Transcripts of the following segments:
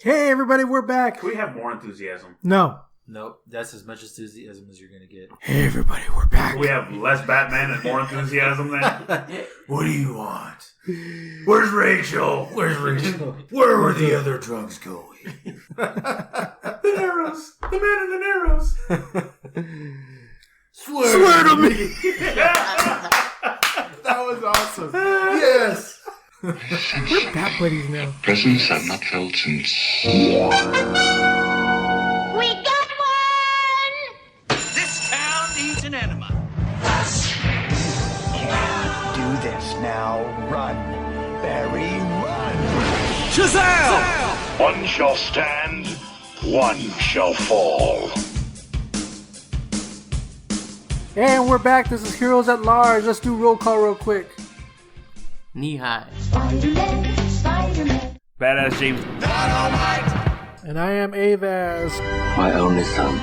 Hey, everybody, we're back. Can we have more enthusiasm? No. Nope, that's as much enthusiasm as you're going to get. Hey, everybody, we're back. Can we have less Batman and more enthusiasm then? What do you want? Where's Rachel? Where's Rachel? Where were the other drugs going? The arrows. The man in the arrows. Swear to me. That was awesome. Yes. We're Bat Buddies now. Presents I've not felt since. We got one! This town needs an enema. Do this now. Run, Barry, run! Shazam! One shall stand, one shall fall. And we're back. This is Heroes at Large. Let's do roll call real quick. NEEHIGH. Spider-Man, Spider-Man. Badass James. And I am AVAZ. My only son.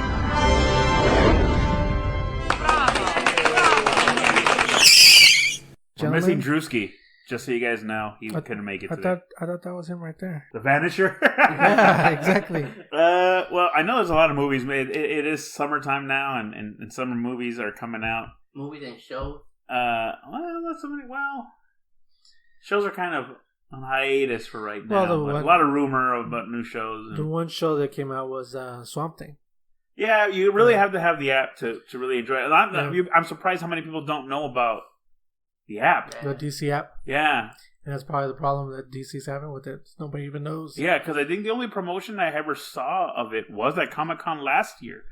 We're missing Gentlemen, Drewski. Just so you guys know, he couldn't make it today. I thought that was him right there. The Vanisher? Yeah, exactly. Well, I know there's a lot of movies made. It is summertime now, and summer movies are coming out. Movies and shows. Shows are kind of on hiatus for right now. Well, a lot of rumor about new shows. The one show that came out was Swamp Thing. Yeah, you really have to have the app to really enjoy it. I'm surprised how many people don't know about the app. The DC app. Yeah. And that's probably the problem that DC's having with it. Nobody even knows. Yeah, because I think the only promotion I ever saw of it was at Comic-Con last year.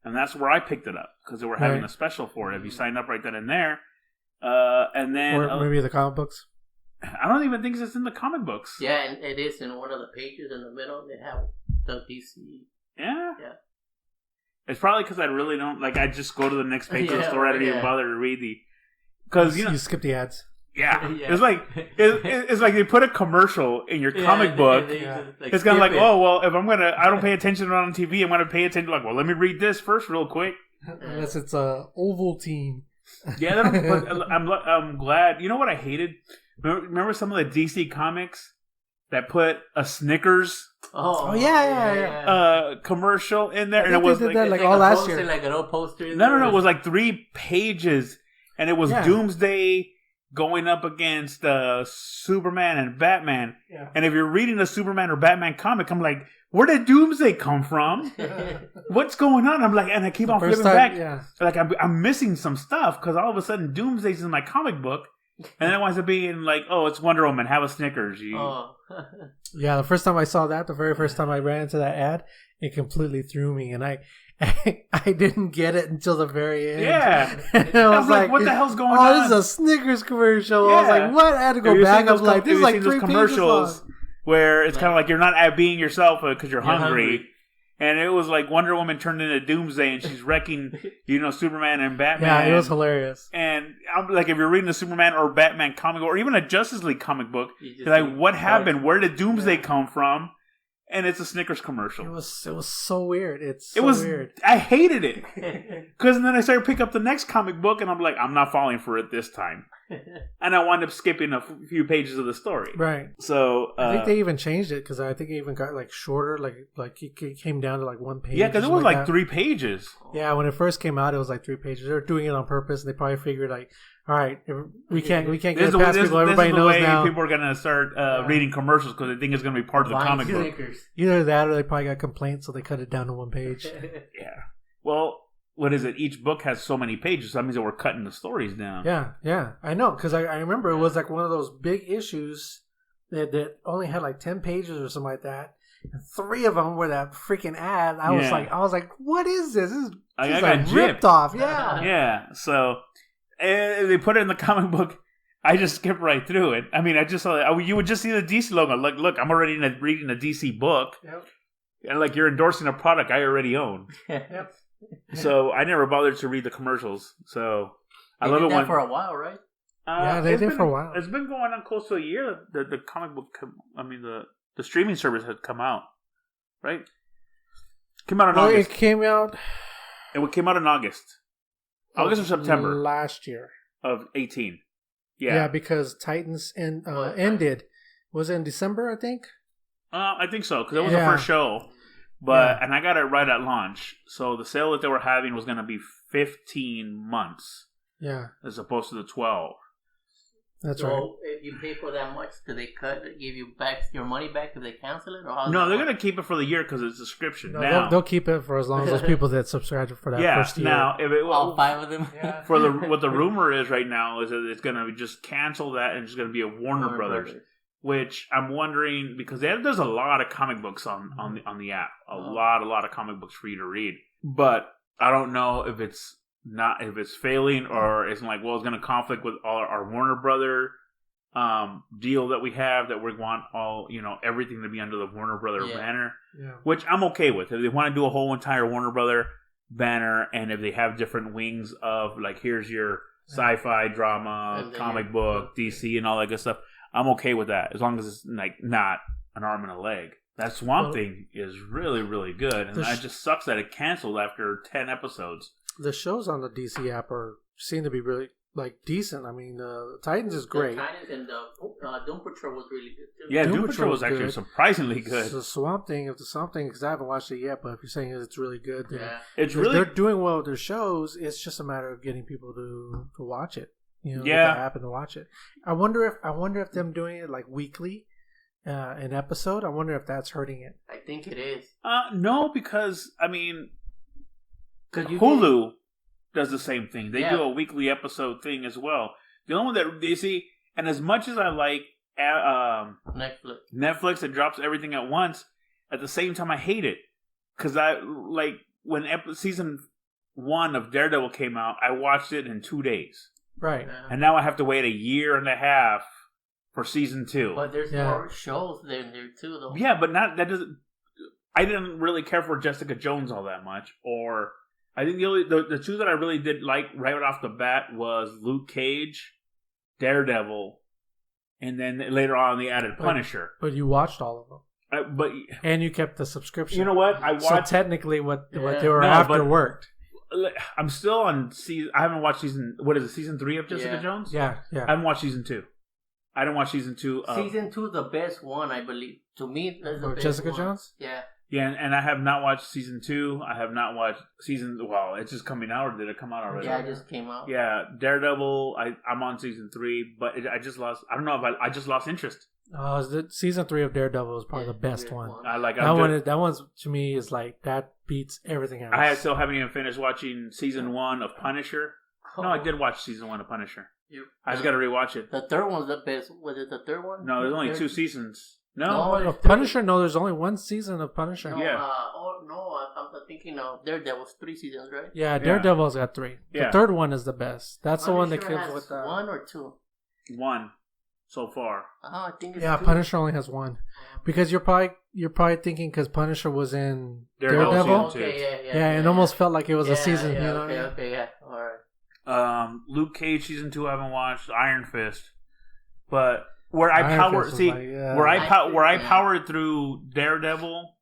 And that's where I picked it up, because they were having a special for it. If you sign up right then and there. And then... Or maybe the comic books. I don't even think it's in the comic books. Yeah, and it is in one of the pages in the middle. They have the DC. Yeah? Yeah. It's probably because I really don't... Like, I just go to the next page of the Yeah, store. I don't even yeah. bother to read the... Because, you know... You skip the ads. Yeah. Yeah. It's like they put a commercial in your comic book. It's kind of like, oh, well, if I'm going to... I don't pay attention on TV. I'm going to pay attention... Like, well, let me read this first real quick. Unless it's a Ovaltine. Yeah, I'm glad. You know what I hated? Remember some of the DC comics that put a Snickers Oh, yeah. commercial in there? I And think it was they did that, like a all last poster, year. like an old poster. In No, there. it was like 3 pages. And it was Doomsday going up against Superman and Batman. Yeah. And if you're reading a Superman or Batman comic, I'm like, where did Doomsday come from? What's going on? I'm like, and I keep on flipping back. Yeah. Like, I'm missing some stuff because all of a sudden Doomsday's in my comic book. And then it winds up being like, oh, it's Wonder Woman. Have a Snickers. Yeah, the first time I saw that, the very first time I ran into that ad, it completely threw me. And I didn't get it until the very end. Yeah. And I was like, what the hell's going on? Oh, this is a Snickers commercial. I was like, what? I had to go back. I was like, this is like 3 pages long. Where it's kind of like you're not being yourself because you're hungry. And it was like Wonder Woman turned into Doomsday and she's wrecking, Superman and Batman. Yeah, it was hilarious. And I'm like, if you're reading a Superman or Batman comic or even a Justice League comic book, you're like, what happened? Where did Doomsday come from? And it's a Snickers commercial. It was so weird. It was weird. I hated it. Because then I started to pick up the next comic book and I'm like, I'm not falling for it this time. And I wound up skipping a few pages of the story. Right. So I think they even changed it because I think it even got like shorter. Like it came down to like 1 page. Yeah, because it was like that. 3 pages. Yeah, when it first came out, it was like 3 pages. They were doing it on purpose, and they probably figured like, all right, we can't get it past people. Everybody knows now. People are gonna start reading commercials because they think it's gonna be part of the comic book. Either that, or they probably got complaints, so they cut it down to 1 page. Yeah. Well, what is it? Each book has so many pages. So that means that we're cutting the stories down. Yeah. I know, because I remember it was like one of those big issues that only had like 10 pages or something like that. And 3 of them were that freaking ad. I was like, what is this? This is like ripped off. Yeah. Yeah. So they put it in the comic book. I just skipped right through it. I mean, I just saw you would just see the DC logo. Look, I'm already reading a DC book. Yep. And like you're endorsing a product I already own. Yep. So I never bothered to read the commercials. So I They love did it that when for a while, right? Yeah, they did for a while. It's been going on close to a year. The comic book, the streaming service had come out, right? Came out in August. It came out. It came out in August or September last year of 18. Yeah, because Titans ended. Was it in December? I think. I think so, because it was the first show. But and I got it right at launch. So the sale that they were having was going to be 15 months. Yeah. As opposed to the 12. That's right. So if you pay for that much, do they give you back your money back if they cancel it? Or no, they're going to keep it for the year because it's a subscription. No, now they'll keep it for as long as those people that subscribe for that first year. Now if it, all 5 of them. For what the rumor is right now is that it's going to just cancel that and it's going to be a Warner Brothers. Which I'm wondering because there's a lot of comic books on the app, a lot of comic books for you to read. But I don't know if it's failing or it's like it's going to conflict with our Warner Brother deal that we have that we want everything to be under the Warner Brother banner, which I'm okay with. If they want to do a whole entire Warner Brother banner and if they have different wings of like here's your sci-fi drama, comic book, DC and all that good stuff. I'm okay with that as long as it's like not an arm and a leg. That Swamp Thing is really, really good, and it just sucks that it canceled after 10 episodes. The shows on the DC app seem to be really decent. I mean, Titans is great. The Titans and Doom Patrol was really good too. Yeah, Doom Patrol was actually surprisingly good. The Swamp Thing, because I haven't watched it yet, but if you're saying it's really good, then it's really they're doing well with their shows. It's just a matter of getting people to watch it. Get the app and to watch it. I wonder if them doing it like weekly, an episode. I wonder if that's hurting it. I think it is. No, because I mean, Hulu does the same thing. They do a weekly episode thing as well. The only one that they see, and as much as I like Netflix that drops everything at once, at the same time I hate it because I like when season 1 of Daredevil came out, I watched it in 2 days. Right. And now I have to wait a year and a half for season 2. But there's more shows there too, though. Yeah, but that doesn't. I didn't really care for Jessica Jones all that much. Or I think the 2 that I really did like right off the bat was Luke Cage, Daredevil, and then later on they added Punisher. But you watched all of them. And you kept the subscription. You know what? I watched. So technically, what they were after worked. I'm still on season. I haven't watched season. What is it? Season 3 of Jessica Jones? Yeah. I haven't watched season 2. I didn't watch season 2. Season 2 is the best one, I believe. To me, that's the best Jessica one. Jones. Yeah. Yeah, and I have not watched season 2. I have not watched season. Well, it's just coming out, or did it come out already? Yeah, it just came out. Yeah, Daredevil. I'm on season 3, but I just lost. I don't know if I just lost interest. Season 3 of Daredevil is probably the best one. I like that one. That one's to me is like that beats everything else. I still haven't even finished watching season 1 of Punisher. No, I did watch season 1 of Punisher. I just got to rewatch it. The third one's the best. Was it the third one? No, there's only 2 seasons. No, Punisher. No, there's only 1 season of Punisher. I'm thinking of Daredevil's 3 seasons, right? Yeah, Daredevil's got 3. The third one is the best. That's Punisher the one that comes with 1 or 2. 1 so far. I think it's 2. Punisher only has 1 because you're probably thinking because Punisher was in Daredevil. Okay, it almost felt like it was a season. Yeah, you know okay, all right. Luke Cage season 2 I haven't watched. Iron Fist, but where I powered through Daredevil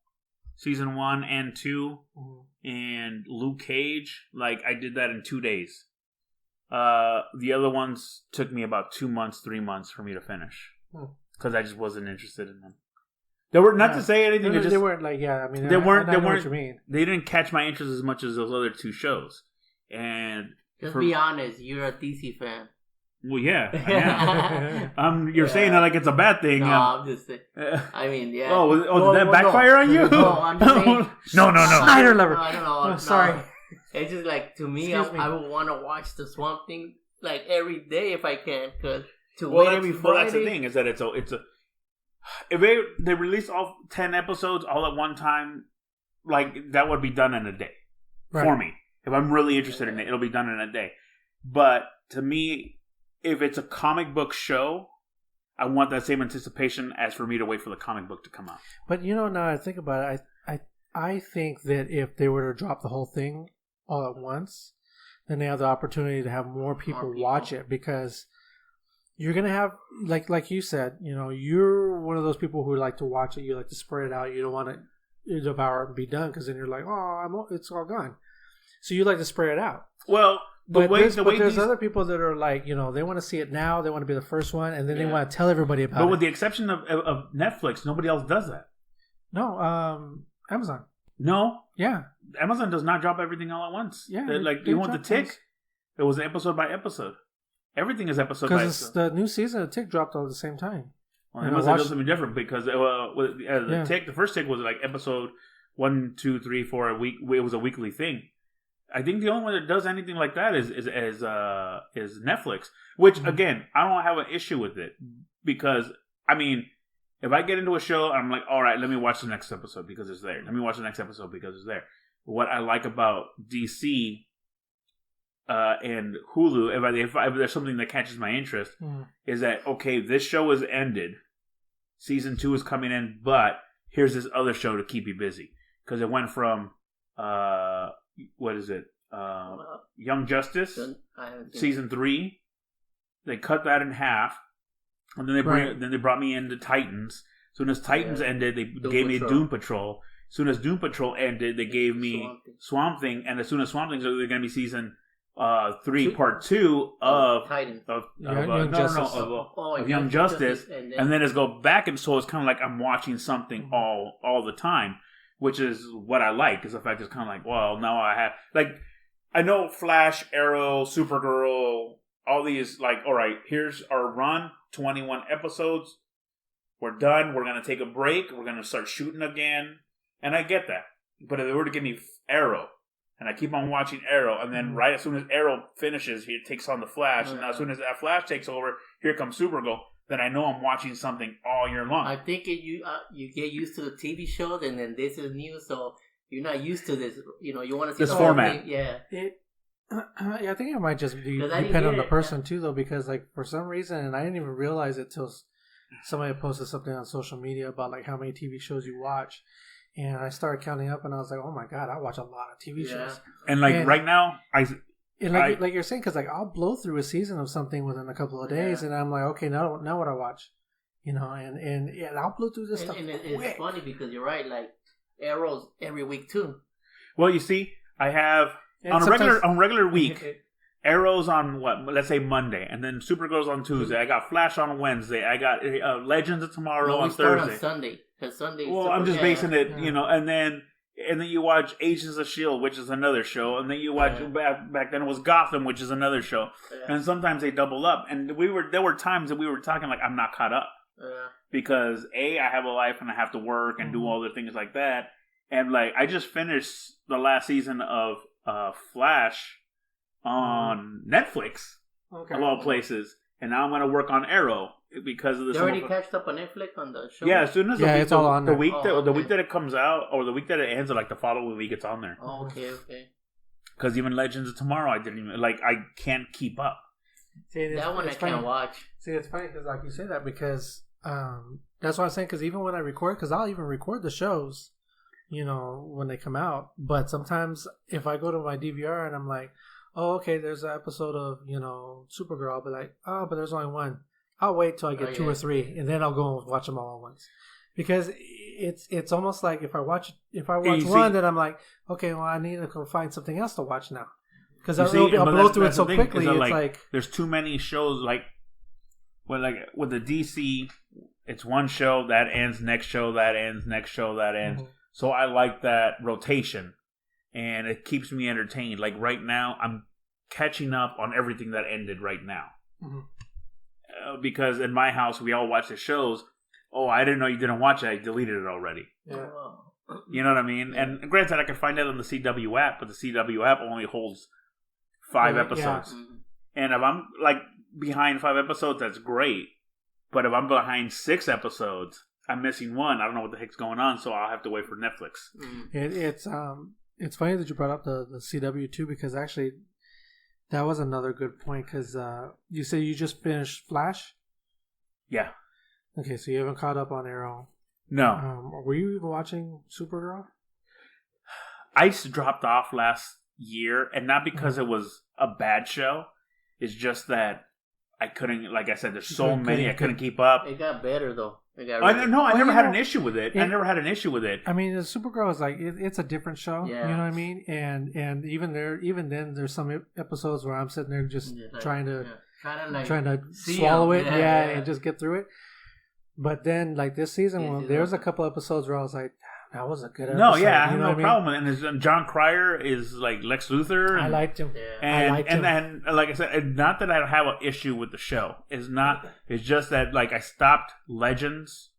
season 1 and 2 and Luke Cage, like I did that in 2 days. The other ones took me about 2 months, 3 months for me to finish because I just wasn't interested in them. They were not to say anything. They weren't like I mean they weren't. They weren't. What you mean. They didn't catch my interest as much as those other 2 shows. And just be honest, you're a DC fan. Well, yeah, I am. You're saying that like it's a bad thing. No, I'm just saying. I mean, yeah. Did that backfire on you? No, I'm just saying. No. Snyder lover. No, I don't know. Sorry. It's just like to me, I would want to watch the Swamp Thing like every day if I can, because wait every Friday. That's the thing is that it's a if they release all 10 episodes all at one time, like that would be done in a day for me. If I'm really interested in it, it'll be done in a day. But to me, if it's a comic book show, I want that same anticipation as for me to wait for the comic book to come out. But now I think about it, I think that if they were to drop the whole thing all at once, then they have the opportunity to have more people watch it, because you're gonna have like you said, you're one of those people who like to watch it. You like to spread it out. You don't want to devour it and be done, because then you're like, it's all gone. So you like to spread it out. Well. But there's other people that are like, they want to see it now. They want to be the first one, and then they want to tell everybody about it. But with the exception of Netflix, nobody else does that. No, Amazon. No, Yeah. Amazon does not drop everything all at once. Yeah, like they you want the drop Tick? things. It was episode by episode. Everything is episode by Because episode. the new season of Tick dropped all at the same time. Well, And I Amazon does watched- something different because the Tick, the first Tick was like episode 1, 2, 3, 4 a week. It was a weekly thing. I think the only one that does anything like that is Netflix. Which again, I don't have an issue with it because I mean, if I get into a show, I'm like, all right, let me watch the next episode because it's there. Let me watch the next episode because it's there. What I like about DC and Hulu, if there's something that catches my interest, is that okay, this show is ended, season 2 is coming in, but here's this other show to keep you busy because it went from what is it, Young Justice, season 3. They cut that in half, and then they brought me into Titans. As soon as Titans ended, they gave me Doom Patrol. As soon as Doom Patrol ended, they gave me Swamp Thing, and as soon as Swamp Thing, so they're going to be season 3, part 2 of Titans. of Young Young Justice, and then it's go back, and so it's kind of like I'm watching something all the time, which is what I like. Is the fact it's kind of like, well, now I have I know Flash, Arrow, Supergirl. All these, like, all right, here's our run, 21 episodes. We're done. We're going to take a break. We're going to start shooting again. And I get that. But if they were to give me Arrow, and I keep on watching Arrow, and then right as soon as Arrow finishes, he takes on the Flash, and as soon as that Flash takes over, here comes Supergirl, then I know I'm watching something all year long. I think you get used to the TV shows, and then this is new, so you're not used to this. You know, you want to see this the format. Whole thing. Yeah. Yeah, I think it might just depend on the person too, though, because like for some reason, and I didn't even realize it till somebody posted something on social media about like how many TV shows you watch, and I started counting up, and I was like, oh my god, I watch a lot of TV shows. And like right now, like you're saying, because like I'll blow through a season of something within a couple of days, and I'm like, okay, now what I watch, you know, and I'll blow through this stuff. And it's funny because you're right, like Arrow's every week too. Well, you see, I have. On a regular week, Arrow's on let's say Monday, and then Supergirl's on Tuesday. I got Flash on Wednesday. I got Legends of Tomorrow on Thursday. On Sunday, because Sunday. Well, I'm just basing it, you know, and then you watch Agents of S.H.I.E.L.D., which is another show, and then you watch back then it was Gotham, which is another show, and sometimes they double up. And there were times that we were talking like I'm not caught up because I have a life and I have to work and do all the things like that, and like I just finished the last season of Flash on Netflix, of all places, and now I'm going to work on Arrow because of this. You already catched up on Netflix on the show. Yeah, as soon as it's all on the there. week that it comes out, or the week that it ends, or like the following week, it's on there. Oh, okay. Because even Legends of Tomorrow, I didn't even I can't keep up. See, that one I can't watch. See, it's funny because like you say that because that's what I'm saying. Because even when I record, because I'll even record the shows, you know, when they come out. But sometimes if I go to my DVR and I'm like, oh, okay, there's an episode of, you know, Supergirl, I'll be like, oh, but there's only one. I'll wait till I get 2 or 3, and then I'll go and watch them all at once. Because it's almost like if I watch one, then I'm like, okay, well, I need to go find something else to watch now. Because I'll blow through it so quickly. It's like there's too many shows. Like with the DC, it's one show that ends, next show that ends, next show that ends. Mm-hmm. So I like that rotation, and it keeps me entertained. Like right now, I'm catching up on everything that ended right now. Mm-hmm. Because in my house, we all watch the shows. Oh, I didn't know you didn't watch it. I deleted it already. Yeah. You know what I mean? And granted, I can find that on the CW app, but the CW app only holds 5 episodes. Yeah. And if I'm like behind 5 episodes, that's great. But if I'm behind 6 episodes, I'm missing one. I don't know what the heck's going on, so I'll have to wait for Netflix. It's funny that you brought up the CW too, because actually that was another good point. Because you say you just finished Flash. Yeah. Okay, so you haven't caught up on Arrow. No. Were you even watching Supergirl? I dropped off last year, and not because it was a bad show. It's just that I couldn't. Like I said, there's so many I couldn't keep up. It got better though. I never had an issue with it. I never had an issue with it. I mean, the Supergirl is like it's a different show. Yeah. You know what I mean? And even then, there's some episodes where I'm sitting there just trying to swallow it, and just get through it. But then, like this season, there was a couple episodes where I was like, that was a good episode. No, yeah, I have no problem. And John Cryer is like Lex Luthor. And, I liked him. Yeah. And like I said, not that I have an issue with the show. It's just that like I stopped Legends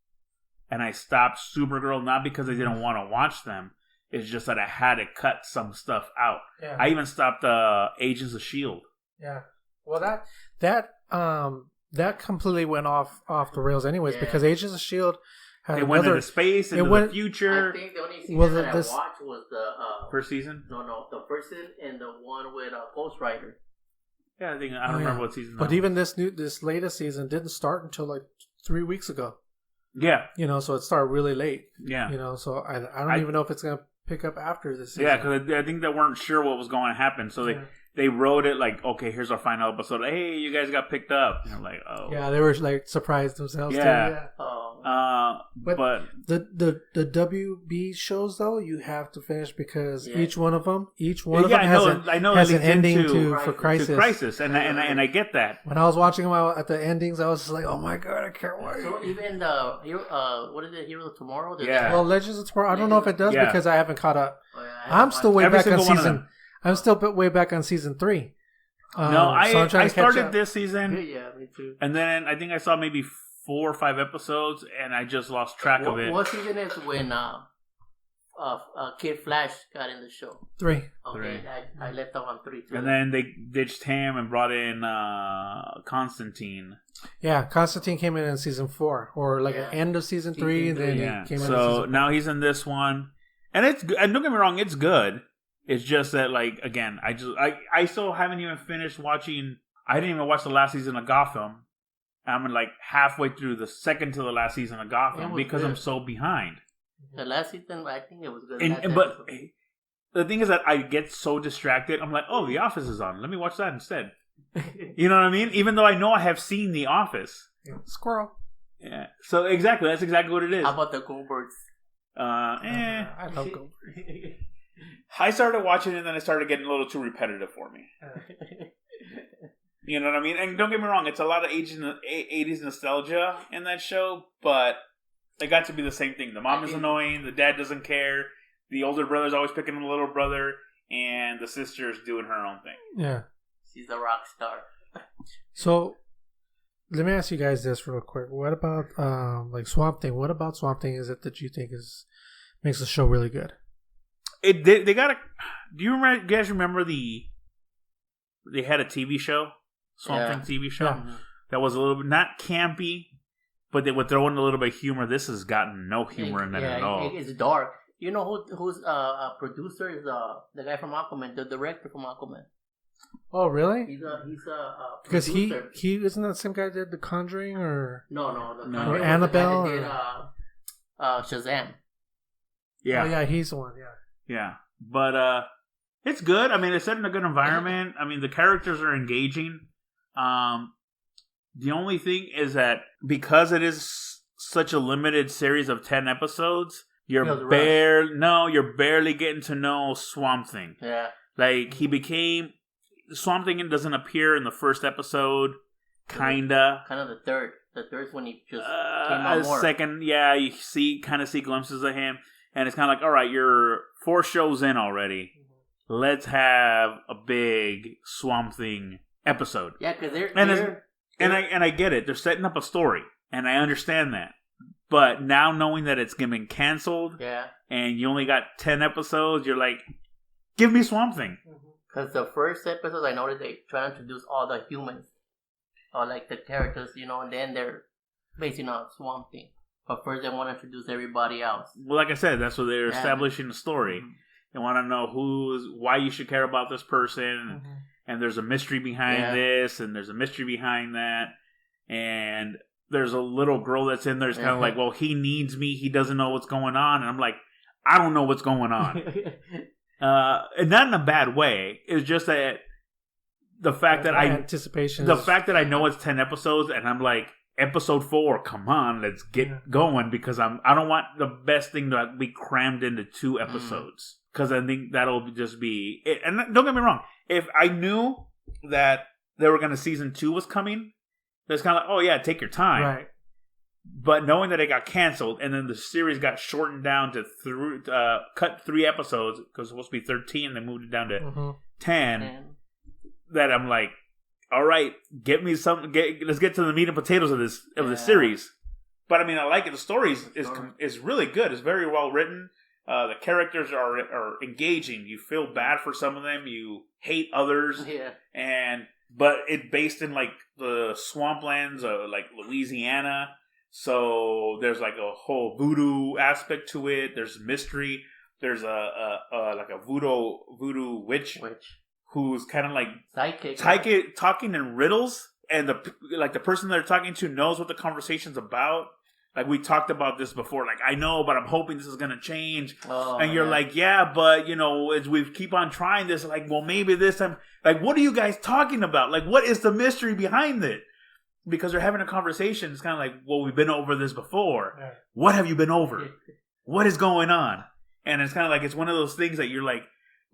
and I stopped Supergirl not because I didn't want to watch them. It's just that I had to cut some stuff out. Yeah. I even stopped Agents of S.H.I.E.L.D. Yeah. Well, that completely went off the rails anyways because Agents of S.H.I.E.L.D. It went into space, into the future. I think the only season that I watched was the... first season? No, the first season and the one with Ghost Rider. Yeah, I don't remember what season. But even this latest season didn't start until like 3 weeks ago. Yeah. So it started really late. Yeah. So I don't even know if it's going to pick up after this season. Yeah, because I think they weren't sure what was going to happen. So they wrote it like, okay, here's our final episode. Hey, you guys got picked up. And like, oh. Yeah, they were like surprised themselves too. Yeah. But the WB shows though, you have to finish because each one of them has an ending for Crisis. And I get that. When I was watching them at the endings, I was just like, oh my god, I can't wait. So even what is it, Heroes of Tomorrow? Well, Legends of Tomorrow, I don't know if it does because I haven't caught up. I'm still way back on season. I'm still way back on season 3. I started this season. Yeah, me too. And then I think I saw maybe 4 or 5 episodes, and I just lost track of it. What season is when Kid Flash got in the show? 3. Okay, I left off on 3 too. And then they ditched him and brought in Constantine. Yeah, Constantine came in season 4, or like at end of season 3, and then he came in. So now he's in this one, and it's good. And don't get me wrong, it's good. It's just that, like, again, I still haven't even finished watching. I didn't even watch the last season of Gotham. I'm like halfway through the second to the last season of Gotham because I'm so behind. The last season, I think it was good. But the thing is that I get so distracted. I'm like, oh, The Office is on. Let me watch that instead. You know what I mean? Even though I know I have seen The Office. Squirrel. Yeah. So exactly, that's exactly what it is. How about the Goldbergs? I love Goldbergs. I started watching it and then it started getting a little too repetitive for me. You know what I mean? And don't get me wrong, it's a lot of 80s nostalgia in that show, but they got to be the same thing. The mom is annoying, the dad doesn't care, the older brother's always picking on the little brother, and the sister's doing her own thing. Yeah. She's a rock star. So, let me ask you guys this real quick. What about like Swamp Thing? What about Swamp Thing is it that you think makes the show really good? They got a... Do you guys remember they had a TV show? Swamp Thing TV show? Yeah. That was a little bit, not campy, but they would throw in a little bit of humor. This has gotten no humor in it at all. It's dark. You know who's a producer is the guy from Aquaman, the director from Aquaman. Oh, really? He's a because producer. he isn't that the same guy that did The Conjuring or or Annabelle did Shazam. Yeah. Oh yeah, he's the one. Yeah, but it's good. I mean, it's set in a good environment. I mean, the characters are engaging. The only thing is that because it is such a limited series of 10 episodes, you're barely getting to know Swamp Thing. Yeah, like Swamp Thing doesn't appear in the first episode. Kind of the third. The third's when he just came out more. Second, yeah, you see glimpses of him. And it's kind of like, all right, you're 4 shows in already. Let's have a big Swamp Thing episode. Yeah, because I get it. They're setting up a story, and I understand that. But now knowing that it's getting canceled, and you only got 10 episodes, you're like, give me Swamp Thing. Because the first episode, I noticed they try to introduce all the humans, or like the characters, and then they're basing on Swamp Thing. But first, they want to introduce everybody else. Well, like I said, that's what they're establishing the story. They want to know why you should care about this person, and there's a mystery behind this, and there's a mystery behind that, and there's a little girl that's in there. It's kind of like, well, he needs me. He doesn't know what's going on, and I'm like, I don't know what's going on, and not in a bad way. It's just that the fact that I know it's 10 episodes, and I'm like. Episode 4, come on, let's get going because I don't want the best thing to be crammed into 2 episodes because I think that'll just be it. And don't get me wrong, if I knew that they were season 2 was coming, it's kind of like, oh yeah, take your time. Right. But knowing that it got canceled, and then the series got shortened down to cut 3 episodes, because it was supposed to be 13, they moved it down to 10, that I'm like, all right, get me some. Let's get to the meat and potatoes of this series. But I mean, I like it. The story is really good. It's very well written. The characters are engaging. You feel bad for some of them. You hate others. Yeah. But it's based in like the swamplands of like Louisiana. So there's like a whole voodoo aspect to it. There's mystery. There's a voodoo witch who's kind of like psychic talking in riddles, and the person they're talking to knows what the conversation's about. Like, we talked about this before. Like, I know, but I'm hoping this is going to change. And you're like, yeah, but, you know, as we keep on trying this, like, well, maybe this time. Like, what are you guys talking about? Like, what is the mystery behind it? Because they're having a conversation. It's kind of like, well, we've been over this before. Yeah. What have you been over? What is going on? And it's kind of like, it's one of those things that you're like,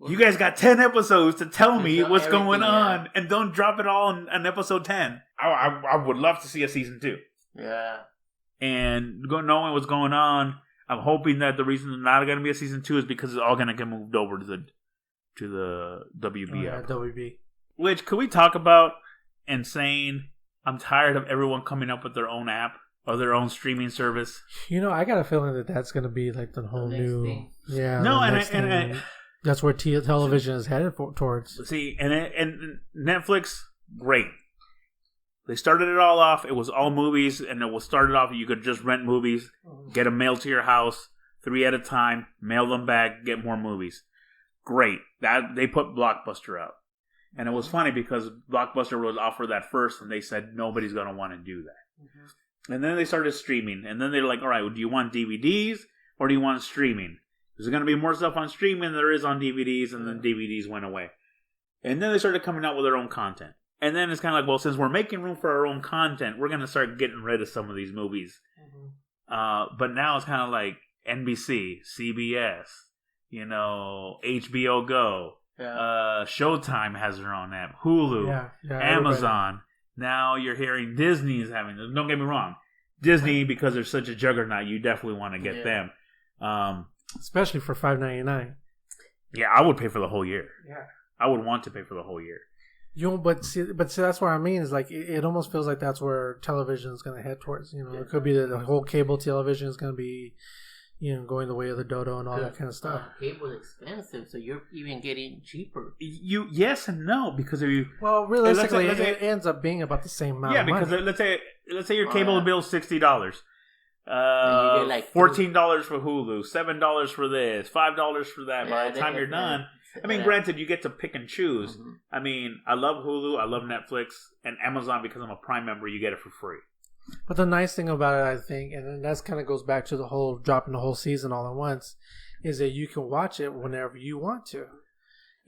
you guys got 10 episodes to tell me what's going on. And don't drop it all in episode 10. I would love to see a season 2. Yeah. And knowing what's going on, I'm hoping that the reason there's not going to be a season 2 is because it's all going to get moved over to the WB app. WB. Which, could we talk about and saying, I'm tired of everyone coming up with their own app or their own streaming service. You know, I got a feeling that that's going to be like the whole new thing. Yeah. No, and that's where television is headed towards. See, and Netflix, great. They started it all off. It was all movies, and it was started off. You could just rent movies, get them mailed to your house, 3 at a time, mail them back, get more movies. Great. That they put Blockbuster out, and it was funny because Blockbuster was offered that first, and they said nobody's gonna want to do that. Mm-hmm. And then they started streaming, and then they're like, all right, well, do you want DVDs or do you want streaming? There's gonna be more stuff on streaming than there is on DVDs, and then DVDs went away. And then they started coming out with their own content. And then it's kind of like, well, since we're making room for our own content, we're going to start getting rid of some of these movies. Mm-hmm. But now it's kind of like NBC, CBS, you know, HBO Go, Showtime has their own app, Hulu, Amazon. Now you're hearing Disney is having this. Don't get me wrong. Disney, because they're such a juggernaut, you definitely want to get them. Especially for $5.99. Yeah, I would pay for the whole year. Yeah. I would want to pay for the whole year. You know, but see, that's what I mean. Is like it almost feels like that's where television is going to head towards. You know, it could be that the whole cable television is going to be, you know, going the way of the dodo and all that kind of stuff. Cable is expensive, so you're even getting cheaper. Yes and no, because if you realistically, it ends up being about the same amount. Yeah, of because money. let's say your cable bill is $60. Like $14 for Hulu, $7 for this, $5 for that. By the time you're done. I mean, granted, you get to pick and choose. Mm-hmm. I mean, I love Hulu, I love Netflix, and Amazon, because I'm a Prime member, you get it for free. But the nice thing about it, I think, and then that kind of goes back to the whole dropping the whole season all at once, is that you can watch it whenever you want to.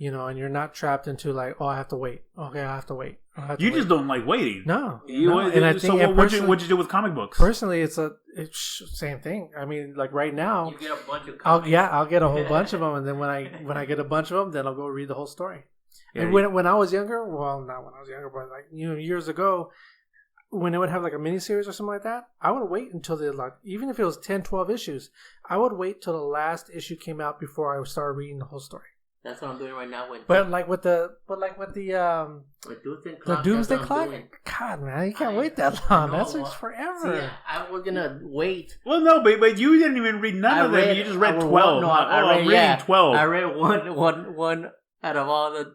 You know, and you're not trapped into like, oh, I have to wait. Okay, I have to wait. You just don't like waiting. No. And I think, so what'd you do with comic books? Personally, it's same thing. I mean, like right now, you get a bunch of comics. I'll get a whole bunch of them, and then when I get a bunch of them, then I'll go read the whole story. Yeah, and when I was younger, well, not when I was younger, but like, you know, years ago, when they would have like a miniseries or something like that, I would wait until even if it was 10, 12 issues, I would wait till the last issue came out before I started reading the whole story. That's what I'm doing right now. With the Doomsday Clock. God, man, you can't wait that long. That takes forever. See, I was gonna wait. Well, no, but you didn't even read none of them. You just read 12. I'm reading 12. I read one out of all the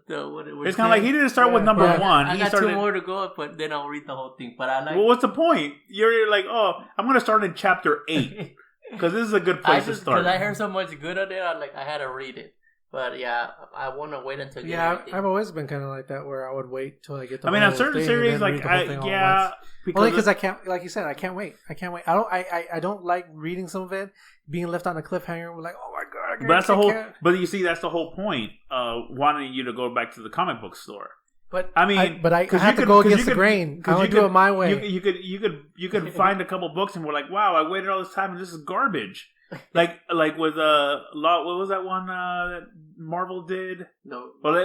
it's kind of like he didn't start with number 1. I got 2 more to go, but then I'll read the whole thing. But I like. Well, what's the point? You're like, oh, I'm gonna start in chapter 8 because this is a good place to start. Because I heard so much good on it, I had to read it. But yeah, I want to wait until. Yeah, I've always been kind of like that, where I would wait till I get the. I mean, on certain series, like only because I can't, like you said, I can't wait. I don't like reading some of it, being left on a cliffhanger. We're like, oh my god! But that's the whole. But you see, that's the whole point of wanting you to go back to the comic book store. But I mean, I have to go against the grain. I want to do it my way. You could find a couple books and we're like, wow, I waited all this time and this is garbage. Like with what was that one that Marvel did? No. Well,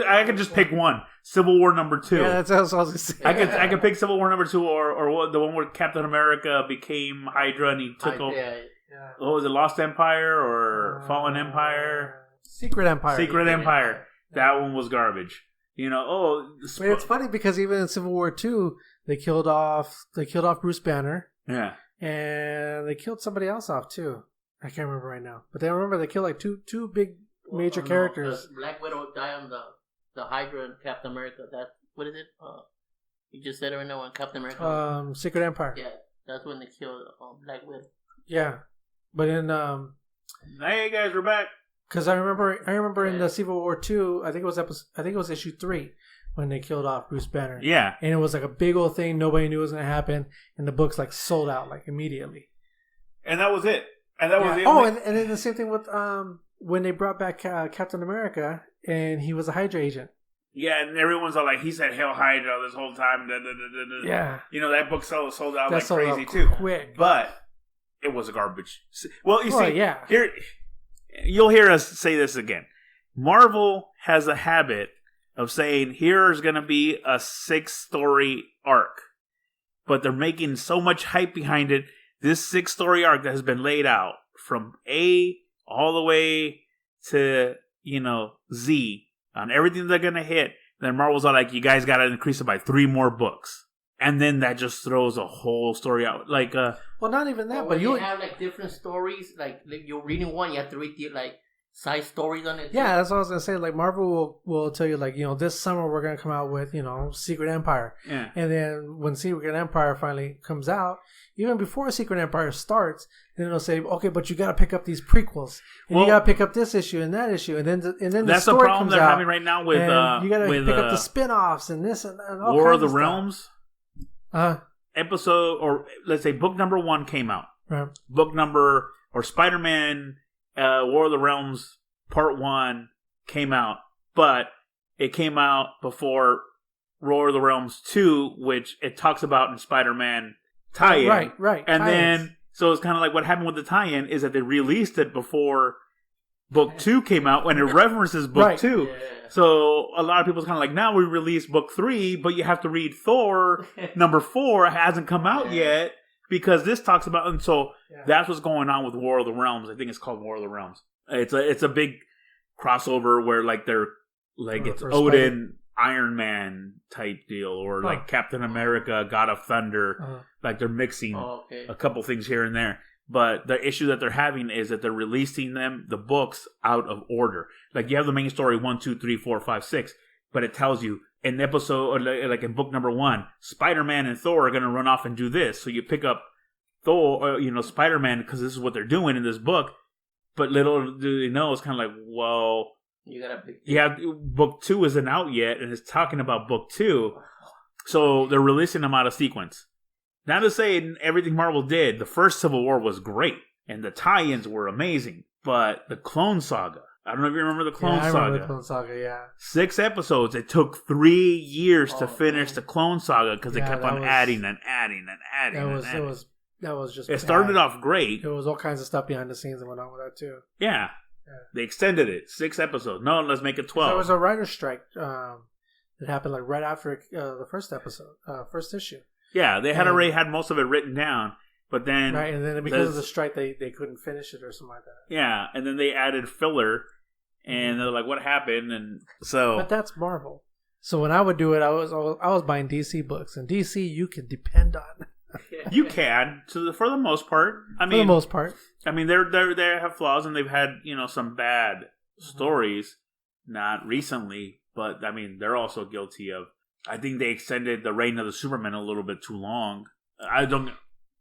I could just pick one. Civil War #2. Yeah, that's what I was going to say. I could pick Civil War #2 or the one where Captain America became Hydra and he took over. Yeah. What was it? Lost Empire or Fallen Empire? Secret Empire. Secret Empire. That one was garbage. You know. Wait, it's funny because even in Civil War 2, they killed off Bruce Banner. Yeah. And they killed somebody else off too. I can't remember right now, but I remember they killed like two big major characters. Black Widow died on the Hydra and Captain America. That what is it? You just said it right now on Captain America. Secret Empire. Yeah, that's when they killed Black Widow. Yeah, but in hey guys, we're back. Because I remember in the Civil War 2, I think it was issue 3 when they killed off Bruce Banner. Yeah, and it was like a big old thing. Nobody knew it was going to happen, and the books like sold out like immediately. And that was it. And that was it. Oh, and then the same thing with when they brought back Captain America, and he was a Hydra agent. Yeah, and everyone's all like, he said Hail Hydra this whole time. Da, da, da, da. Yeah. You know, that book sold out that like sold crazy out too. Quick. But it was a garbage. Well, you see, yeah. Here, you'll hear us say this again. Marvel has a habit of saying, here's going to be a 6-story arc. But they're making so much hype behind it. This 6-story arc that has been laid out from A all the way to, Z on everything they're going to hit. Then Marvel's all like, you guys got to increase it by 3 more books. And then that just throws a whole story out. Like, well, not even that, but you have like different stories. Like you're reading one, you have to read the side stories on it. Yeah, that's what I was gonna say. Like Marvel will tell you, like, this summer we're gonna come out with Secret Empire. Yeah. And then when Secret Empire finally comes out, even before Secret Empire starts, then it'll say, okay, but you got to pick up these prequels, and you got to pick up this issue and that issue, and then the story problem comes they're out, having right now with you got to pick up the spin-offs and this and all War kinds of the stuff. Realms. Episode, or let's say book number 1 came out. Right. Spider-Man, War of the Realms Part 1 came out, but it came out before War of the Realms 2, which it talks about in Spider-Man tie-in. Right. And tie-ins. then, so it's kind of like what happened with the tie-in is that they released it before Book 2 came out, when it references Book 2. Yeah. So a lot of people's kind of like, now we released Book 3, but you have to read Thor number 4. It hasn't come out yet because this talks about, and so that's what's going on with War of the Realms. I think it's called War of the Realms. It's a big crossover where like they're like it's Odin, Iron Man type deal, or like Captain America, God of Thunder. Like they're mixing a couple things here and there. But the issue that they're having is that they're releasing the books out of order. Like you have the main story 1, 2, 3, 4, 5, 6, but it tells you in episode, like in book number 1, Spider-Man and Thor are going to run off and do this. So you pick up Thor, Spider-Man, because this is what they're doing in this book. But little do they know, it's kind of like, well, book 2 isn't out yet, and it's talking about book 2, so they're releasing them out of sequence. Not to say everything Marvel did, the first Civil War was great, and the tie-ins were amazing, but the Clone Saga, I don't know if you remember the Clone Saga. I remember the Clone Saga, yeah. 6 episodes. It took 3 years to finish the Clone Saga because they kept on adding and adding and adding. That was just. It started off great. There was all kinds of stuff behind the scenes that went on with that too. Yeah. They extended it 6 episodes. No, let's make it 12. There was a writer's strike that happened like right after the first episode, first issue. Yeah, they had already had most of it written down, but then and then because of the strike, they couldn't finish it or something like that. Yeah, and then they added filler, and they're like, "What happened?" And so, but that's Marvel. So when I would do it, I was buying DC books, and DC you can depend on. You can, for the most part. I mean, for the most part. I mean, they have flaws, and they've had some bad stories. Not recently, but I mean, they're also guilty of. I think they extended the reign of the Superman a little bit too long. I don't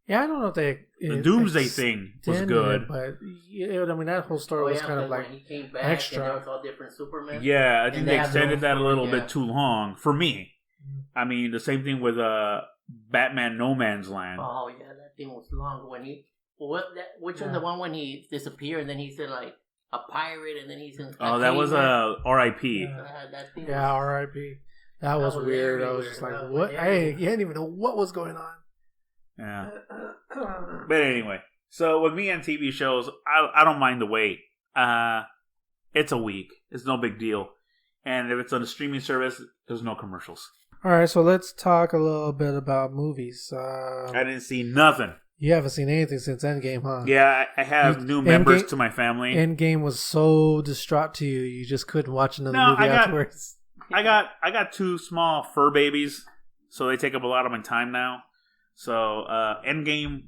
know if they. The Doomsday thing was good, but I mean that whole story was kind of like when he came back extra. And there was all different Superman. Yeah, I think they extended that a little bit too long for me. I mean, the same thing with Batman No Man's Land. Oh yeah, that thing was long. Which was the one when he disappeared and then he's in like a pirate and then he's in. That was R.I.P. R.I.P. That was weird. I was just like, what? Hey, you didn't even know what was going on. Yeah. But anyway, So with me and TV shows, I don't mind the wait. It's a week. It's no big deal. And if it's on a streaming service, there's no commercials. All right, so let's talk a little bit about movies. I didn't see nothing. You haven't seen anything since Endgame, huh? Yeah, I have new members to my family. Endgame was so distraught to you, you just couldn't watch another movie afterwards. I got 2 small fur babies, so they take up a lot of my time now. So Endgame,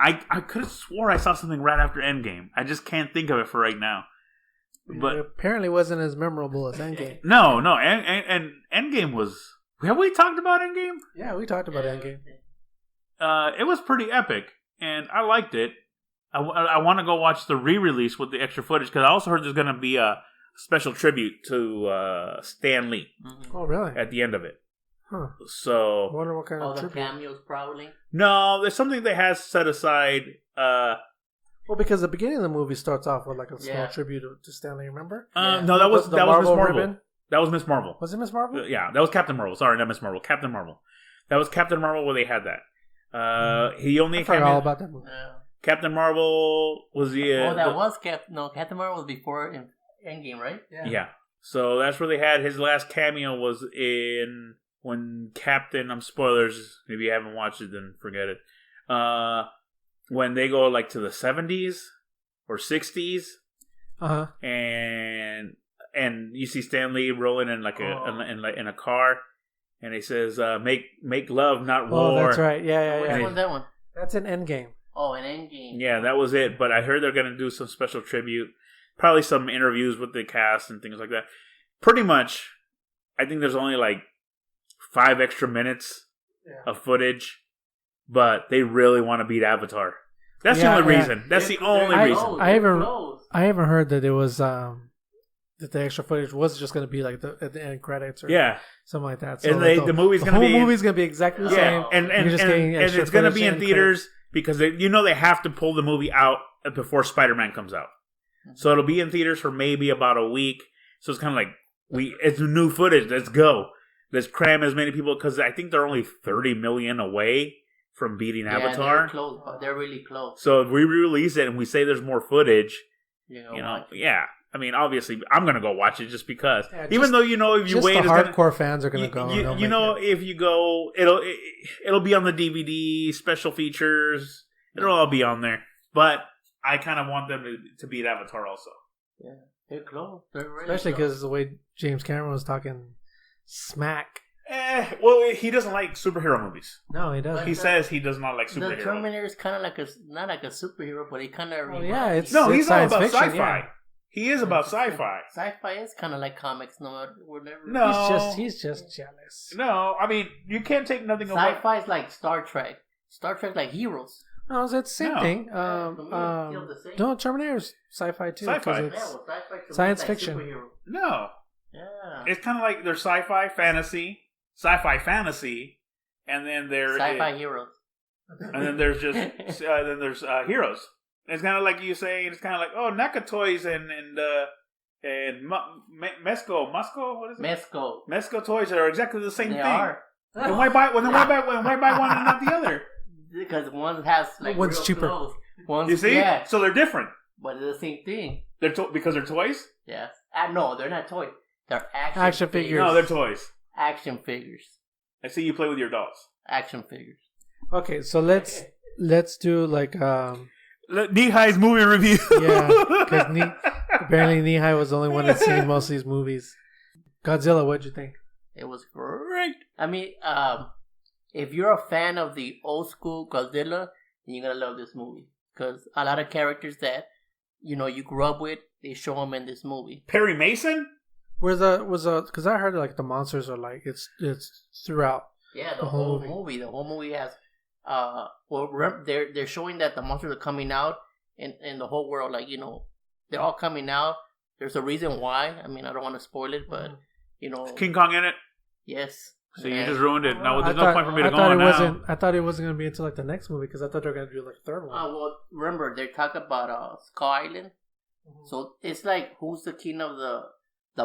I could have swore I saw something right after Endgame. I just can't think of it for right now. But it apparently wasn't as memorable as Endgame. No, and Endgame was. Have we talked about Endgame? Yeah, we talked about Endgame. It was pretty epic, and I liked it. I want to go watch the re-release with the extra footage, because I also heard there's going to be a special tribute to Stan Lee. Oh, really? At the end of it. Huh. So I wonder what kind of tribute. Cameos, probably? No, there's something they has set aside. Well, because the beginning of the movie starts off with like a small tribute to Stanley, remember? No, that was Miss Marvel. That was Miss Marvel. Was it Miss Marvel? Yeah, that was Captain Marvel. Sorry, not Miss Marvel. Captain Marvel. That was Captain Marvel where they had that. He only. I forgot all about that movie. Captain Marvel was the. Captain Marvel was before Endgame, right? Yeah. So that's where they had his last cameo was in when Captain. Spoilers. If you haven't watched it, then forget it. When they go like to the 70s or 60s, and you see Stan Lee rolling in like in a car. And he says, make love, not war. Oh, that's right. Yeah. Which one's that one? That's an Endgame. Oh, an Endgame. Yeah, that was it. But I heard they're going to do some special tribute. Probably some interviews with the cast and things like that. Pretty much, I think there's only like 5 extra minutes of footage. But they really want to beat Avatar. That's the only reason. That's the only reason. I haven't heard that it was... that the extra footage was just going to be like at the end credits or something like that. So and the movie's going to be... The whole movie's going to be exactly the same. And it's going to be in theaters because they have to pull the movie out before Spider-Man comes out. So it'll be in theaters for maybe about a week. So it's kind of like, it's new footage. Let's go. Let's cram as many people because I think they're only 30 million away from beating Avatar. They're close. They're really close. So if we release it and we say there's more footage, I mean, obviously, I'm gonna go watch it just because. Yeah, even though if you wait, the hardcore fans are gonna go. If you go, it'll be on the DVD special features. It'll all be on there. But I kind of want them to beat Avatar also. Yeah, they're close. They're really especially because the way James Cameron was talking smack. Well, he doesn't like superhero movies. No, he doesn't. He says he does not like superheroes. The Terminator is kind of like not like a superhero, but he kind of. It's he's all about fiction, sci-fi. Yeah. He is about sci-fi. Sci-fi is kind of like comics, no matter whatever. No, he's just jealous. No, I mean you can't take nothing away. Sci-fi is like Star Trek. Star Trek like heroes. No, it's the same thing. No, Terminator's sci-fi too. Sci-fi. It's science fiction. Superhero. No. Yeah. It's kind of like there's sci-fi fantasy, and then there's sci-fi heroes. And then there's just heroes. It's kind of like you say. It's kind of like NECA toys and Mesco. What is it? Mesco toys are exactly the same thing. Are. Then why buy one and not the other? Because one has like one's cheaper. Clothes. You see? Yeah. So they're different. But it's the same thing. They're because they're toys. Yes. No, they're not toys. They're action figures. No, they're toys. Action figures. I see you play with your dolls. Action figures. Okay, so let's do like NEEHIGH's movie review. Yeah, because apparently NEEHIGH was the only one that's seen most of these movies. Godzilla, what'd you think? It was great. I mean, if you're a fan of the old school Godzilla, then you're gonna love this movie because a lot of characters that you grew up with, they show them in this movie. Perry Mason because I heard like the monsters are like it's throughout. Yeah, the whole movie. The whole movie has. They're showing that the monsters are coming out in the whole world. Like they're all coming out. There's a reason why. I mean, I don't want to spoil it, but Is King Kong in it? Yes. So you just ruined it. No, there's no point for me to go on now. I thought it wasn't going to be until like the next movie because I thought they were going to do like a third one. Well, remember they talk about Skull Island, so it's like who's the king of the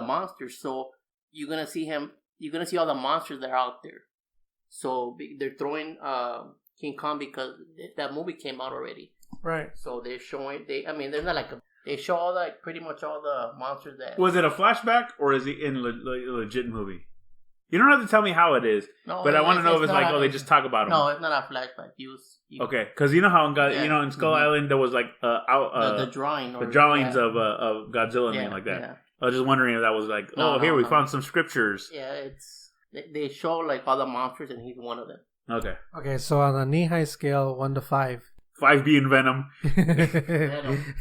monsters. So you're gonna see him. You're gonna see all the monsters that are out there. So they're throwing King Kong because that movie came out already. Right. So they're showing. They're not like they show all pretty much all the monsters that. Was it a flashback or is it in a legit movie? You don't have to tell me how it is, but I want to know if it's like, they just talk about them. No, it's not a flashback. Okay, because you know how in Skull Island there was like the drawing, the drawings of Godzilla and things like that. Yeah. I was just wondering if that was like, we found some scriptures. Yeah, they show like all the monsters and he's one of them. Okay. Okay, so on a knee-high scale, 1 to 5. 5 being Venom.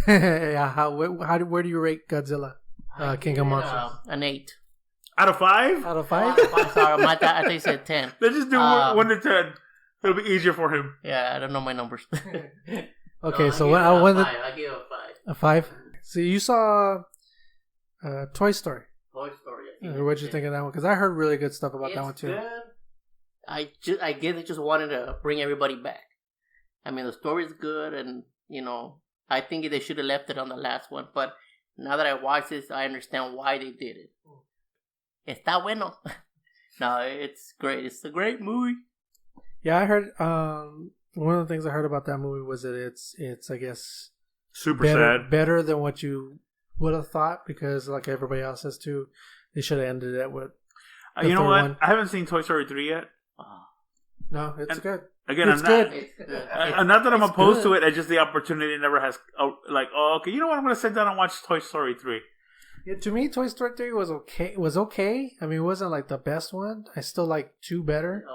Yeah, where do you rate Godzilla? King of Monsters. An 8. Out of 5? Out of 5? Sorry, I thought you said 10. Let's just do 1 to 10. It'll be easier for him. Yeah, I don't know my numbers. Okay, so I give it a 5. A 5? So you saw Toy Story. Toy Story. What'd you think of that one? Because I heard really good stuff about that one too. Good. I guess they just wanted to bring everybody back. I mean, the story's good, and I think they should have left it on the last one. But now that I watched this, I understand why they did it. Está bueno. No, it's great. It's a great movie. Yeah, I heard. One of the things I heard about that movie was that it's I guess super sad, better than what you would have thought, because like everybody else says too, they should have ended it with. You know what? I haven't seen Toy Story 3 yet. No, it's good. Again, it's good. Not that I'm opposed to it. It's just the opportunity never has. Okay, you know what? I'm going to sit down and watch Toy Story 3. Yeah, to me, Toy Story 3 was okay. I mean, it wasn't like the best one. I still like 2 better.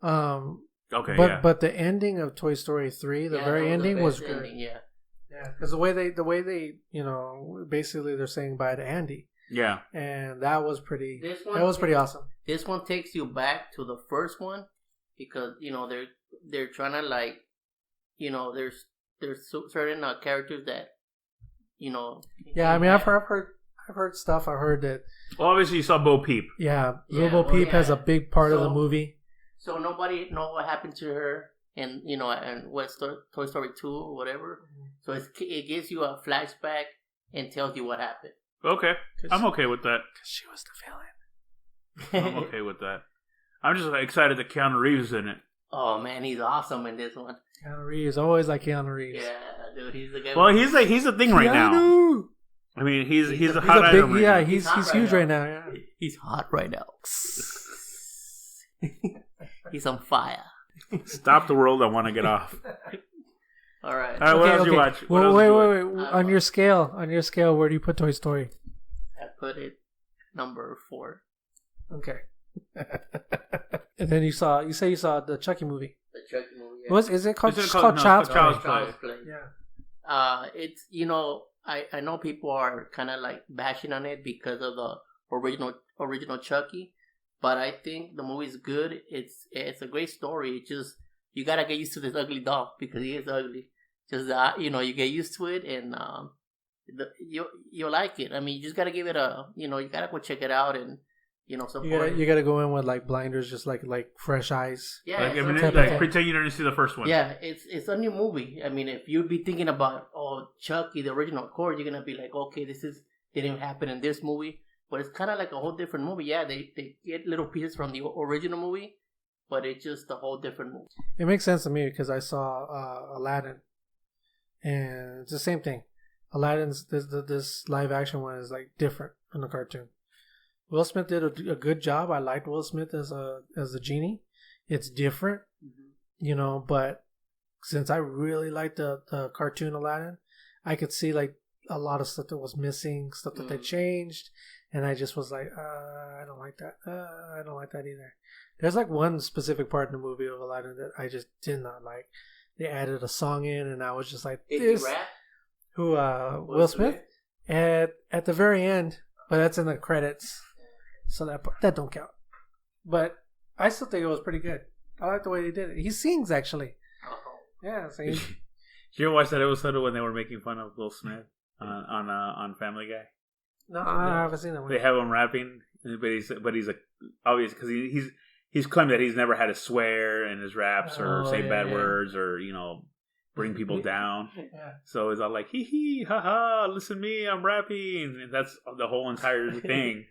Okay. But the ending of Toy Story 3, the very ending was good. Yeah. Because the way they, basically they're saying bye to Andy. Yeah. And that was pretty. That was pretty awesome. This one takes you back to the first one, because they're trying to there's certain characters that Yeah, I mean, I've heard stuff. I heard that. Well, obviously you saw Bo Peep. Yeah, Bo Peep has a big part of the movie. So nobody know what happened to her, and and Toy Story 2 or whatever. So it gives you a flashback and tells you what happened. Okay, I'm okay with that. Because she was the villain. I'm okay with that. I'm just excited that Keanu Reeves is in it. Oh man, he's awesome in this one. Keanu Reeves, always like Keanu Reeves. Yeah, dude, he's the guy. Well, he's a thing right now. I mean, he's a hot item. Yeah, he's huge right now. Yeah. He's hot right now. He's on fire. Stop the world! I want to get off. All right. What else you watch? Well, wait. On your scale, where do you put Toy Story? I put it number 4. Okay. And then you saw the Chucky movie. The Chucky movie. Yeah. Is it called Child's Play? Yeah. It's I know people are kind of like bashing on it because of the original Chucky, but I think the movie's good. It's a great story. It's just you gotta get used to this ugly dog because he is ugly. Just you get used to it, and you'll like it. I mean, you just gotta give it you gotta go check it out, and support. You gotta go in with like blinders, just like fresh eyes. Yeah, pretend you didn't see the first one. Yeah, it's a new movie. I mean, if you'd be thinking about Chucky, the original core, you're gonna be like, okay, this didn't happen in this movie, but it's kind of like a whole different movie. Yeah, they get little pieces from the original movie, but it's just a whole different movie. It makes sense to me because I saw Aladdin, and it's the same thing. Aladdin's this live action one is like different from the cartoon. Will Smith did a good job. I liked Will Smith as a genie. It's different, but since I really liked the cartoon Aladdin, I could see like a lot of stuff that was missing, stuff that they changed, and I just was like, I don't like that. I don't like that either. There's like one specific part in the movie of Aladdin that I just did not like. They added a song in, and I was just like, this. Who? Will Smith? At the very end, but that's in the credits. So that don't count. But I still think it was pretty good. I like the way they did it. He sings, actually. Yeah. So Did you ever watch that episode when they were making fun of Will Smith on Family Guy? No, I haven't seen that one. They have him rapping, but he's like, obvious because he's claimed that he's never had to swear in his raps or say bad words or bring people down. Yeah. So it's all like hee hee ha ha, listen to me, I'm rapping, and that's the whole entire thing.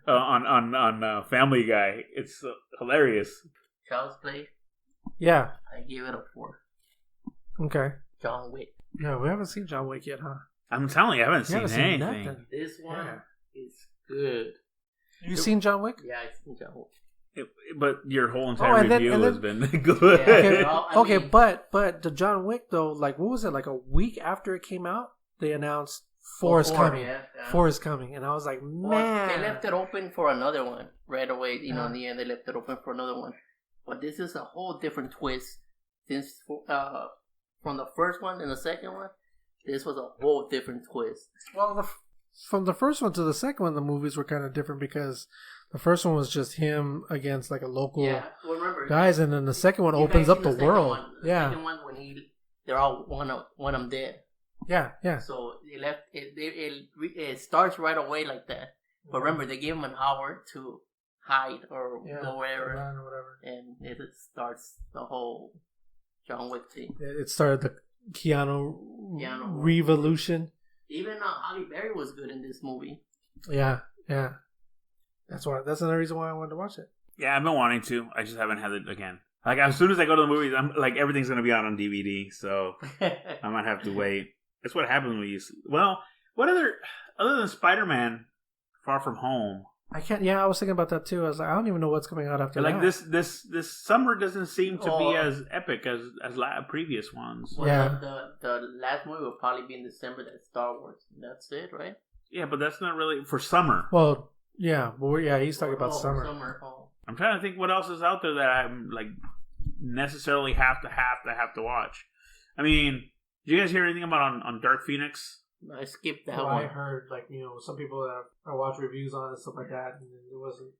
On Family Guy, it's hilarious. Child's Play. Yeah, I give it a 4. Okay. John Wick. Yeah, we haven't seen John Wick yet, huh? I'm telling you, I haven't You seen haven't seen anything. nothing. This one Yeah. is good. You seen John Wick? Yeah, I've seen John Wick. But your whole entire and then- review and then- has been good. Yeah. Okay, Well, I okay, mean- but the John Wick though, like what was it? Like a week after it came out, they announced four is coming. Yeah. Four is coming, and I was like, Well, man, they left it open for another one right away. You know, in the end, they left it open for another one. But this is a whole different twist. Since from the first one and the second one, this was a whole different twist. Well, from the first one to the second one, the movies were kind of different because the first one was just him against like a local Well, remember, guys, and then the second one you've opens up seen the second world. one. The Yeah, second one when they're all one of them dead. yeah. So they left it starts right away like that. But remember, they gave him an hour to hide or go wherever, run or whatever. and it starts the whole John Wick thing. It started the Keanu revolution. Even Halle Berry was good in this movie. Yeah. That's another reason why I wanted to watch it. Yeah, I've been wanting to. I just haven't had it again. Like as soon as I go to the movies, I'm like everything's gonna be out on DVD, so I might have to wait. That's what happens when you. Well, what other than Spider-Man, Far From Home? I can't. Yeah, I was thinking about that too. I was like, I don't even know what's coming out after Like that. this summer doesn't seem to be as epic as previous ones. Well, Yeah. the last movie will probably be in December. That's Star Wars. That's it, right? Yeah, but that's not really for summer. Well, yeah, he's talking about summer. Oh. I'm trying to think what else is out there that I'm like necessarily have to watch. I mean, did you guys hear anything about on Dark Phoenix? I skipped that Well, one. I heard some people that I watch reviews on it and stuff like that, and it wasn't.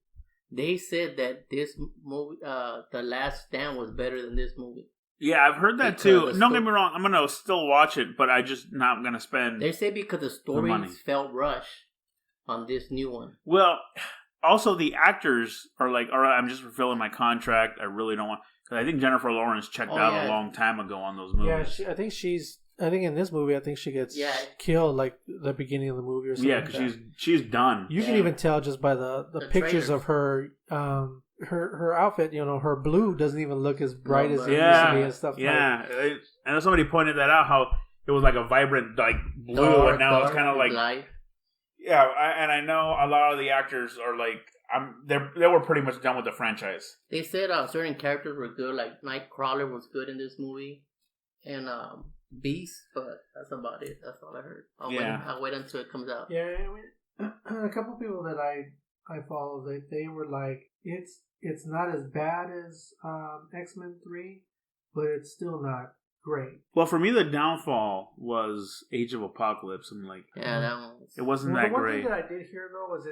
They said that this movie, The Last Stand, was better than this movie. Yeah, I've heard that too. Don't get me wrong, I'm gonna still watch it, but I just not gonna spend. They say because the stories felt rushed on this new one. Well, also the actors are like, all right, I'm just fulfilling my contract. I really don't want, because I think Jennifer Lawrence checked out a long time ago on those movies. Yeah, I think in this movie, I think she gets killed like the beginning of the movie or something. Yeah, because she's done. You can even tell just by the pictures of her, her outfit. Her blue doesn't even look as bright as it used to be and stuff. Yeah, I know somebody pointed that out, how it was like a vibrant like blue, and now it's kind of like light. Yeah, and I know a lot of the actors are like, they were pretty much done with the franchise. They said certain characters were good, like Nightcrawler was good in this movie, and Beast, but that's about it. That's all I heard. I'll wait until it comes out. Yeah, a couple of people that I follow, they were like, it's not as bad as X-Men 3, but it's still not great. Well, for me, the downfall was Age of Apocalypse. I'm like, yeah, that one. It wasn't that the one great. thing that I did hear though was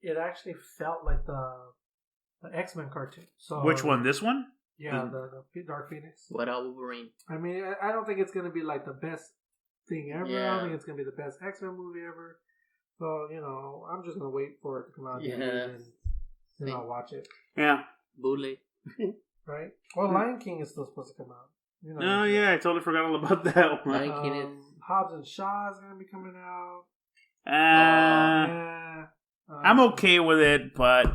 it actually felt like the X-Men cartoon. So which one? This one? Yeah, the Dark Phoenix. Without Wolverine. I mean, I don't think it's gonna be like the best thing ever. Yeah. I don't think it's gonna be the best X-Men movie ever. So I'm just gonna wait for it to come out and then I'll watch it. Yeah. Bootleg. Right? Well, Lion King is still supposed to come out. Oh yeah, I totally forgot all about that one. Lion King is. Hobbs and Shaw is gonna be coming out. I'm okay with it, but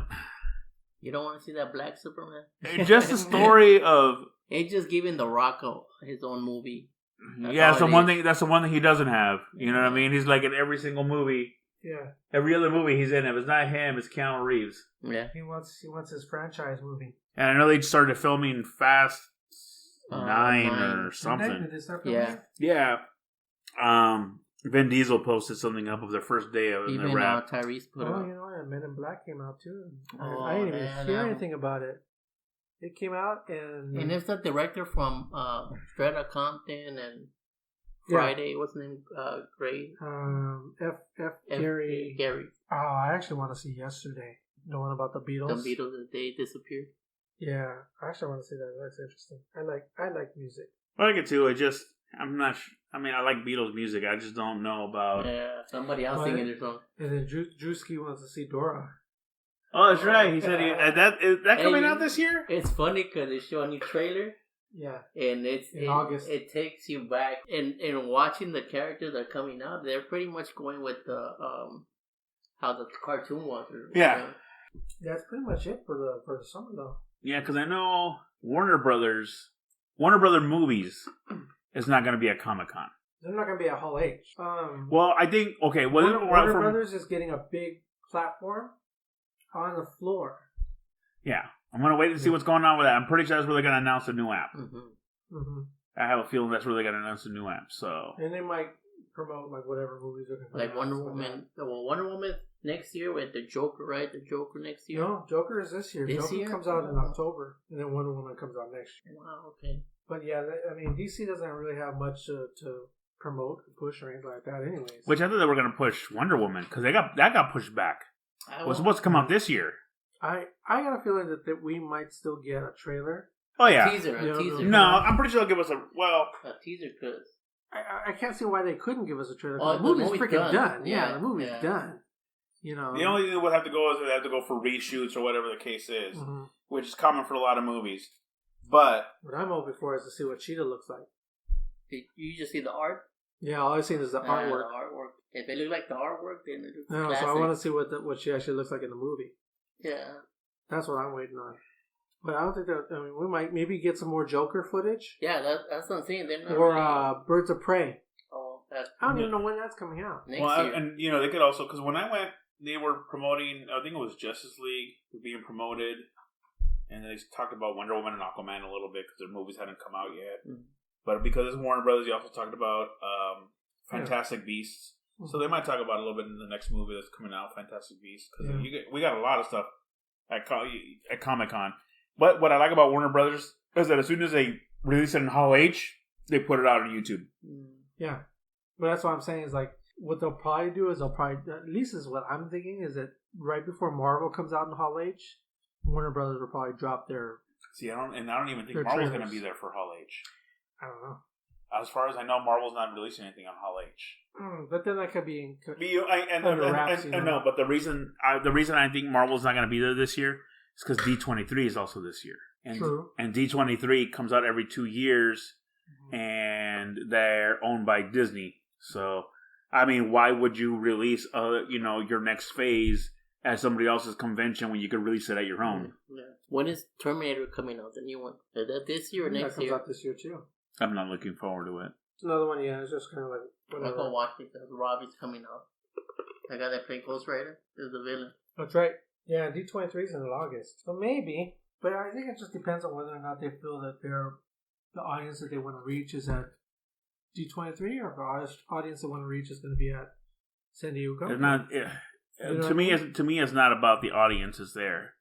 You don't want to see that Black Superman? it's just a story of. It's just giving The Rock his own movie. That's the one thing. That's the one thing he doesn't have. You know what I mean? He's like in every single movie. Yeah. Every other movie he's in. If it's not him, it's Keanu Reeves. Yeah. He wants his franchise movie. And I know they started filming Fast 9 or something. Did they start filming? Yeah. Vin Diesel posted something up of their first day of the rap. Tyrese put Oh, up. you know what? Men in Black came out too. Oh, I didn't even hear anything about it. It came out and it's the director from Strata Compton and Friday. What's his name? Gray. F. Gary. Gary. Oh, I actually want to see Yesterday. The one about the Beatles. The Beatles, that they disappeared. Yeah, I actually want to see that. That's interesting. I like music. I like it too. I'm not. I mean, I like Beatles music. I just don't know about. Yeah, somebody else singing their song. And then Drewski wants to see Dora. Oh, that's right. He said is that coming out this year? It's funny because they show a new trailer. Yeah. And it's in August. It takes you back, and watching the characters that are coming out, they're pretty much going with the how the cartoon was. Yeah. That's pretty much it for the summer though. Yeah, because I know Warner Brothers Movies is not going to be at Comic-Con. They're not going to be at Hall H. Well, I think Warner Brothers is getting a big platform on the floor. Yeah, I'm going to wait and see what's going on with that. I'm pretty sure that's where they're going to announce a new app. I have a feeling that's where they're going to announce a new app. So, and they might promote like whatever movies are going to like Wonder Woman. Well, Wonder Woman next year with the Joker, right? The Joker next year. No, Joker is this year. Joker comes out in October, and then Wonder Woman comes out next year. Wow. Okay. But yeah, I mean, DC doesn't really have much to promote, push, or anything like that, anyways. Which I thought they were going to push Wonder Woman because that got pushed back. It was supposed to come out this year. I got a feeling that we might still get a trailer. Oh yeah, a teaser. No, I'm pretty sure they'll give us a teaser because I can't see why they couldn't give us a trailer. Oh, the movie's freaking done. Yeah, the movie's done. You know, the only thing that would have to go is they have to go for reshoots or whatever the case is, which is common for a lot of movies. But what I'm hoping for is to see what Cheetah looks like. Did you just see the art? Yeah, all I've seen is the artwork. The artwork. If it look like the artwork, then it looks classic. So I want to see what she actually looks like in the movie. Yeah, that's what I'm waiting on. But I don't think that. I mean, we might maybe get some more Joker footage. Yeah, that's what I'm saying. Or Birds of Prey. Oh, I don't even know when that's coming out. Next year. And you know they could also because when I went, they were promoting. I think it was Justice League being promoted, and they talked about Wonder Woman and Aquaman a little bit because their movies hadn't come out yet. But because it's Warner Brothers, you also talked about Fantastic Beasts. So they might talk about it a little bit in the next movie that's coming out, Fantastic Beasts, because we got a lot of stuff at Comic-Con. But what I like about Warner Brothers is that as soon as they release it in Hall H, they put it out on YouTube. Yeah. But that's what I'm saying is like, what they'll probably do is at least is what I'm thinking, is that right before Marvel comes out in Hall H, Warner Brothers will probably drop their... See, I don't even think Marvel's going to be there for Hall H. I don't know. As far as I know, Marvel's not releasing anything on Hall H. But then that could be under wraps. No, but the reason I think Marvel's not going to be there this year is because D23 is also this year. True. And D23 comes out every 2 years, and they're owned by Disney. So, I mean, why would you release your next phase at somebody else's convention when you could release it at your own? Yeah. When is Terminator coming out? The new one? Is that this year or next year? That comes out this year too. I'm not looking forward to it. It's another one, yeah. It's just kind of like whatever. I'll go watch it because Robbie's coming out. I got that playing Ghost Rider. Is the villain. That's right. Yeah, D23 is in August. So maybe. But I think it just depends on whether or not they feel that the audience that they want to reach is at D23 or if the audience they want to reach is going to be at San Diego. It's not... To me, it's not about the audiences there.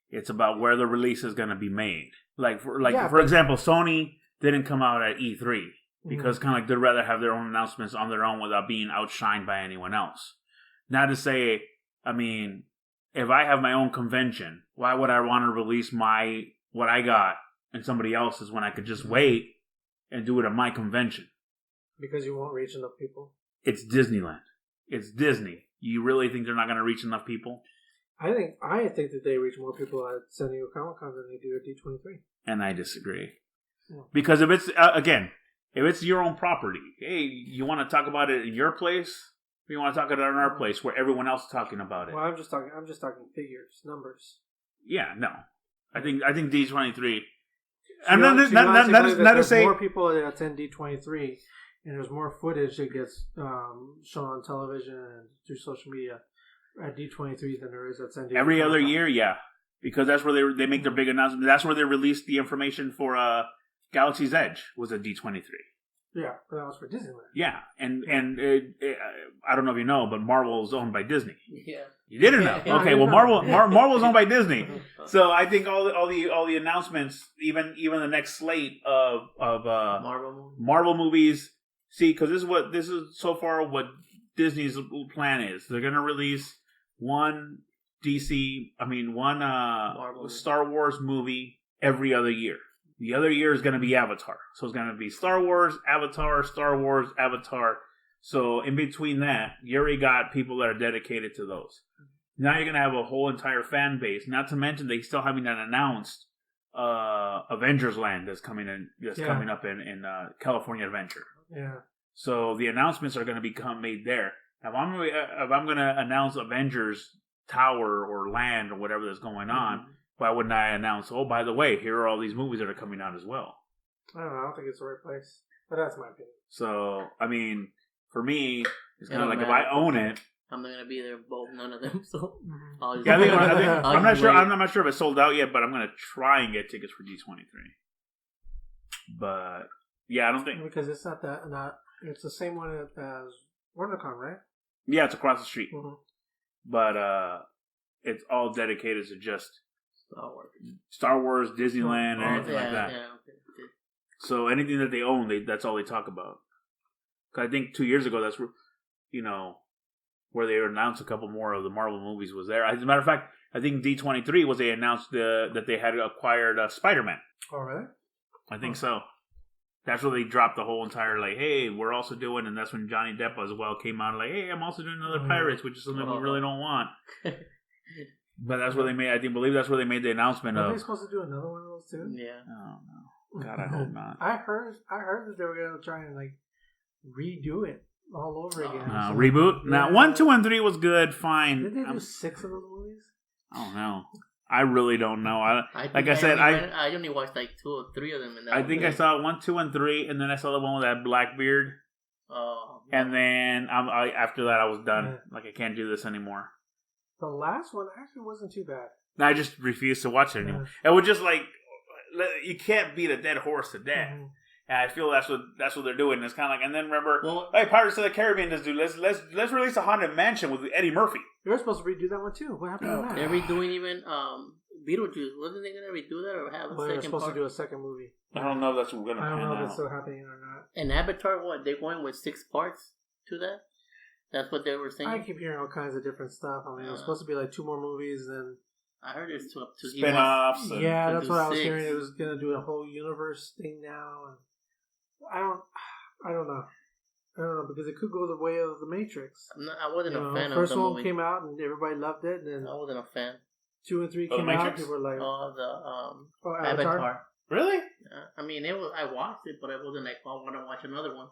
It's about where the release is going to be made. For example, Sony didn't come out at E3 because kind of like they'd rather have their own announcements on their own without being outshined by anyone else. Not to say, I mean, if I have my own convention, why would I want to release what I got and somebody else's when I could just wait and do it at my convention? Because you won't reach enough people. It's Disneyland. It's Disney. You really think they're not going to reach enough people? I think that they reach more people at San Diego Comic-Con than they do at D23. And I disagree. Yeah. Because if it's, if it's your own property, hey, you want to talk about it in your place, or you want to talk about it in our place where everyone else is talking about it? Well, I'm just talking figures, numbers. Yeah, no. I think D23. I'm not to say more people that attend D23, and there's more footage that gets shown on television and through social media at D23 than there is at San Diego. Every other year, yeah, because that's where they make their big announcement. That's where they released the information for Galaxy's Edge was at D23. Yeah, but that was for Disneyland. Yeah, and I don't know if you know, but Marvel is owned by Disney. Yeah, you didn't know. Okay, well, Marvel's owned by Disney, so I think all the announcements, even the next slate of Marvel movies. See, because this is so far what Disney's plan is. They're going to release one Star Wars movie every other year. The other year is going to be Avatar. So it's going to be Star Wars, Avatar, Star Wars, Avatar. So in between that, you already got people that are dedicated to those. Now you're going to have a whole entire fan base. Not to mention they still haven't announced Avengers Land that's coming up in California Adventure. Yeah. So the announcements are going to become made there. If I'm going to announce Avengers Tower or Land or whatever that's going on, why wouldn't I announce, oh, by the way, here are all these movies that are coming out as well? I don't know. I don't think it's the right place. But that's my opinion. So, I mean, for me, it's kind of don't like if matter. I own it. I'm not gonna be there both none of them. So Yeah, I'm not sure. wait. I'm not sure if it's sold out yet, but I'm gonna try and get tickets for D23. But yeah, I don't think Because it's not that. It's the same one as WonderCon, right? Yeah, it's across the street, Mm-hmm. but it's all dedicated to just Star Wars. Star Wars, Disneyland, and anything like that. Yeah, okay. So anything that they own, that's all they talk about. 'Cause I think 2 years ago, that's where they announced a couple more of the Marvel movies was there. As a matter of fact, I think D23 was they announced that they had acquired Spider-Man. Oh, really? I think so. That's where they dropped the whole entire hey, we're also doing, and that's when Johnny Depp as well came out hey, I'm also doing another Pirates, which is something we really don't want. But that's where they made. Believe that's where they made the announcement Are of. they supposed to do another one of those too? Yeah. Oh no! God, I hope not. I heard that they were gonna try and redo it all over again. Reboot. Now 1, 2, and 3 was good. Fine. Did they do 6 of those movies? I don't know. I really don't know. I only watched 2 or 3 of them. I think I saw 1, 2, and 3, and then I saw the one with that Blackbeard. Oh. And then after that, I was done. I can't do this anymore. The last one actually wasn't too bad. I just refused to watch it anymore. It was just you can't beat a dead horse to death. Mm-hmm. And I feel that's what they're doing. It's kind of and then remember, hey, Pirates of the Caribbean, let's release a Haunted Mansion with Eddie Murphy. You were supposed to redo that one too. What happened to that? They're redoing even Beetlejuice. Wasn't they gonna redo that or have a second they're supposed part? to do a second movie. I don't know if that's going to I don't pan know if out. it's still happening or not. And Avatar, what? They're going with 6 parts to that? That's what they were saying? I keep hearing all kinds of different stuff. I mean, it was supposed to be 2 more movies, then I heard it's up to spin-offs. Yeah, that's what I was 6. hearing. It was going to do a whole universe thing now. And I don't know. I don't know, because it could go the way of The Matrix. I wasn't a fan of the first one movie. came out and everybody loved it, and then I wasn't a fan. 2 and 3 Oh, came The out. Matrix? People were like, Avatar. Really? I mean, I watched it, but I wasn't I want to watch another one.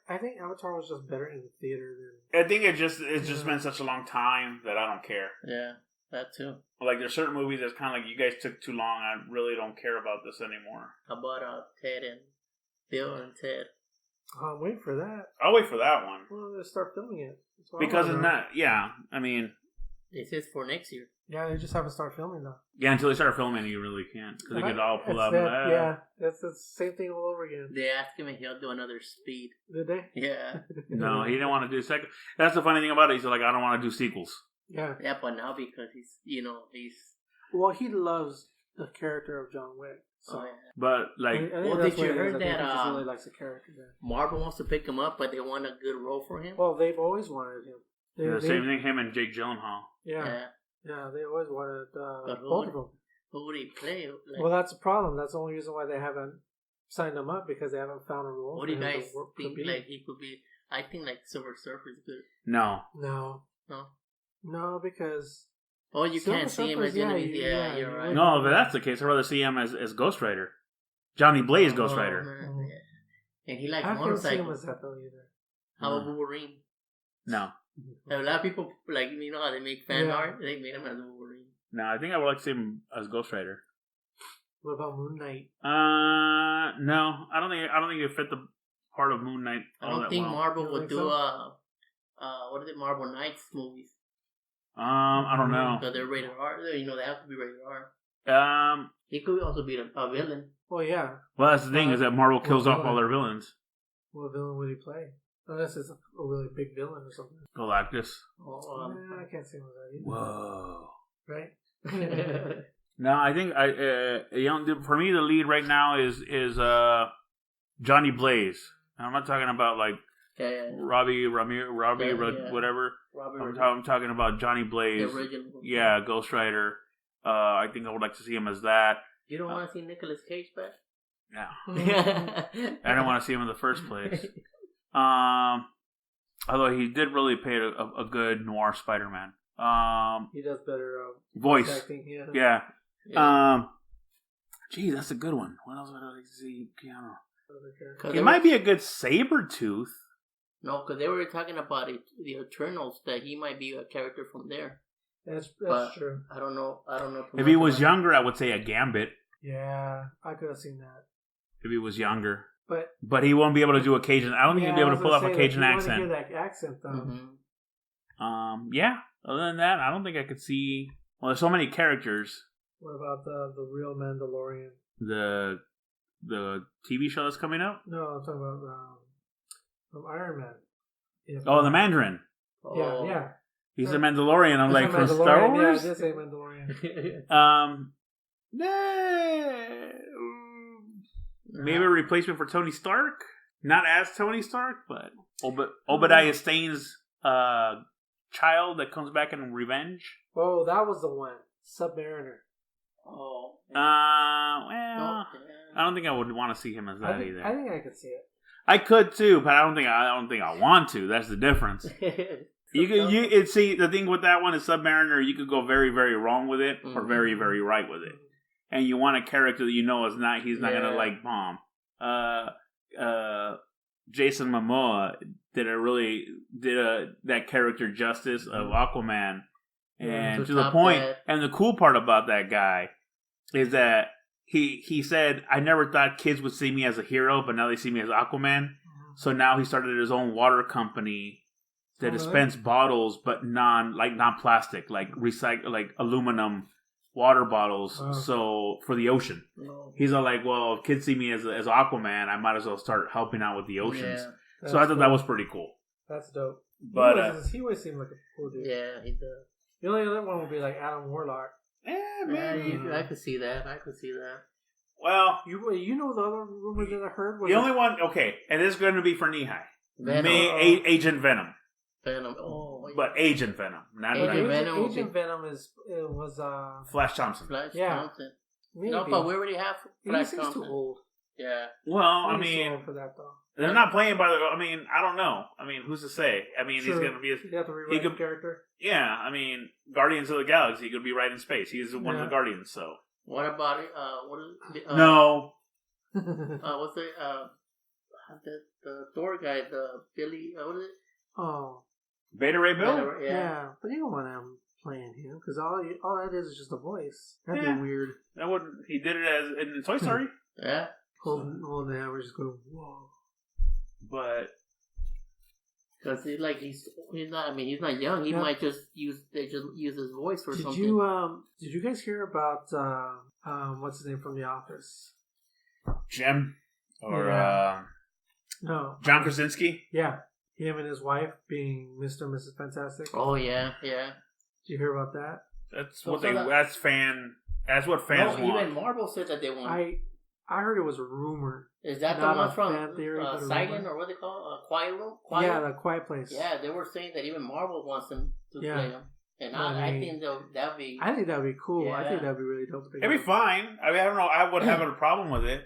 I think Avatar was just better in the theater than. I think it's just been such a long time that I don't care. Yeah, that too. There's certain movies that's kind of you guys took too long. I really don't care about this anymore. How about Ted and Bill and Ted? I'm waiting for that. I'll wait for that one. Well, let's start filming it. Because it's not. Yeah, I mean. This is for next year. Yeah, they just haven't started filming though. Yeah, until they start filming, you really can't because they could all pull out. Yeah, that's the same thing all over again. They asked him if he'll do another Speed. Did they? Yeah. No, he didn't want to do second. That's the funny thing about it. He's like, I don't want to do sequels. Yeah. Yeah, but now because he's. Well, he loves the character of John Wick. So. Oh, yeah. But did you heard that he just really likes the character. Marvel wants to pick him up, but they want a good role for him? Well, they've always wanted him. Same thing, him and Jake Gyllenhaal. Yeah, they always wanted both of them. Who would he play? Well, that's the problem. That's the only reason why they haven't signed him up, because they haven't found a role. What do you guys think? He could be? I think Silver Surfer is good. No, because. Oh, you can't see him as enemies. Yeah, you're right. No, but that's the case. I'd rather see him as Ghost Rider, Johnny Blaze Ghost Rider. Man, yeah. And he likes I can't see him motorcycles. as that though either. How about Wolverine? No. A lot of people how they make fan art. They made him as Wolverine. No, I think I would like to see him as Ghost Rider. What about Moon Knight? No, I don't think it fit the part of Moon Knight. I don't think Marvel would do what is it? Marvel Knights movies. I don't know. Because they're rated R. They have to be rated R. He could also be a villain. Well, yeah. Well, that's the thing is that Marvel kills off all their villains. What villain would he play? Unless it's a really big villain or something. Galactus. I can't see him as that either. Whoa. Right? No, I think for me the lead right now is Johnny Blaze. I'm not talking about Robbie whatever. I'm talking about Johnny Blaze. The original. Yeah, Ghost Rider. I think I would like to see him as that. You don't want to see Nicolas Cage back? No. I don't want to see him in the first place. Although he did really play a good noir Spider-Man. He does better voice acting. Yeah. Gee, that's a good one. What else would I like to see? Keanu. He might be a good Sabretooth. No, because they were talking about the Eternals, that he might be a character from there. That's true. I don't know. If he was younger, I would say a Gambit. Yeah, I could have seen that. If he was younger. but he won't be able to do a Cajun. I don't think he'll be able to pull off a Cajun accent. Hear that accent though. Mm-hmm. Yeah. Other than that, I don't think I could see. Well, there's so many characters. What about the real Mandalorian? The TV show that's coming out? No, I'm talking about from Iron Man. Yeah, the Mandarin. Yeah. He's a Mandalorian. I'm like, from Star Wars? Yeah, I did say Mandalorian. Maybe a replacement for Tony Stark? Not as Tony Stark, but Obadiah Stane's child that comes back in Revenge. Oh, that was the one. Submariner. Oh. Well, I don't think I would want to see him as that either. I think I could see it. I could too, but I don't think I want to. That's the difference. See, the thing with that one is Submariner. You could go very, very wrong with it, or very, very right with it. And you want a character that you know is not. He's not gonna like bomb. Jason Momoa did that character justice of Aquaman, and to the point. And the cool part about that guy is that he said, "I never thought kids would see me as a hero, but now they see me as Aquaman." So now he started his own water company that dispense bottles, but non-plastic, like recycle, like aluminum water bottles. So for the ocean, he's all like, "Well, if kids see me as Aquaman, I might as well start helping out with the oceans." Yeah, so I thought that was pretty cool. That's dope. But he always seemed like a cool dude. Yeah, he does. The only other one would be like Adam Warlock. Yeah, man. I could see that. Well, you know the other rumors that I heard was the only one. Okay, and this is going to be for NEEHIGH. Agent Venom. Venom. Oh, but Agent Venom, not Agent Venom was Flash Thompson. Thompson. Maybe. No, but we already have Flash Thompson. Too old. Yeah. Well, I mean, too old for that though. They're not playing by the. I mean, I don't know. I mean, who's to say? I mean, he's going to be. You have to rewrite the character. Yeah, I mean, Guardians of the Galaxy. He could be right in space. He's one of the Guardians. So. What about it? What is it? No. What's it? The Thor guy, the Billy. What is it? Oh. Beta Ray Bill. Yeah, but you don't want him playing him because all that is just a voice. That'd be weird. That wouldn't. He did it as in Toy Story. Yeah. Holding the hammer, just going whoa. But because he's not. I mean, he's not young. He might just use his voice for something. Did you guys hear about what's his name from The Office? Jim or no, John Krasinski? Yeah, him and his wife being Mr. and Mrs. Fantastic. Oh yeah. Did you hear about that? That's what That's what fans want. Even Marvel said that they want. I heard it was a rumor. Is that the one from Silent or what they call Quiet Room? Yeah, the Quiet Place. Yeah, they were saying that even Marvel wants them to play them, and I think that'd be. I think that'd be cool. Yeah. I think that'd be really dope. It'd be fine. I mean, I don't know. I wouldn't have a problem with it.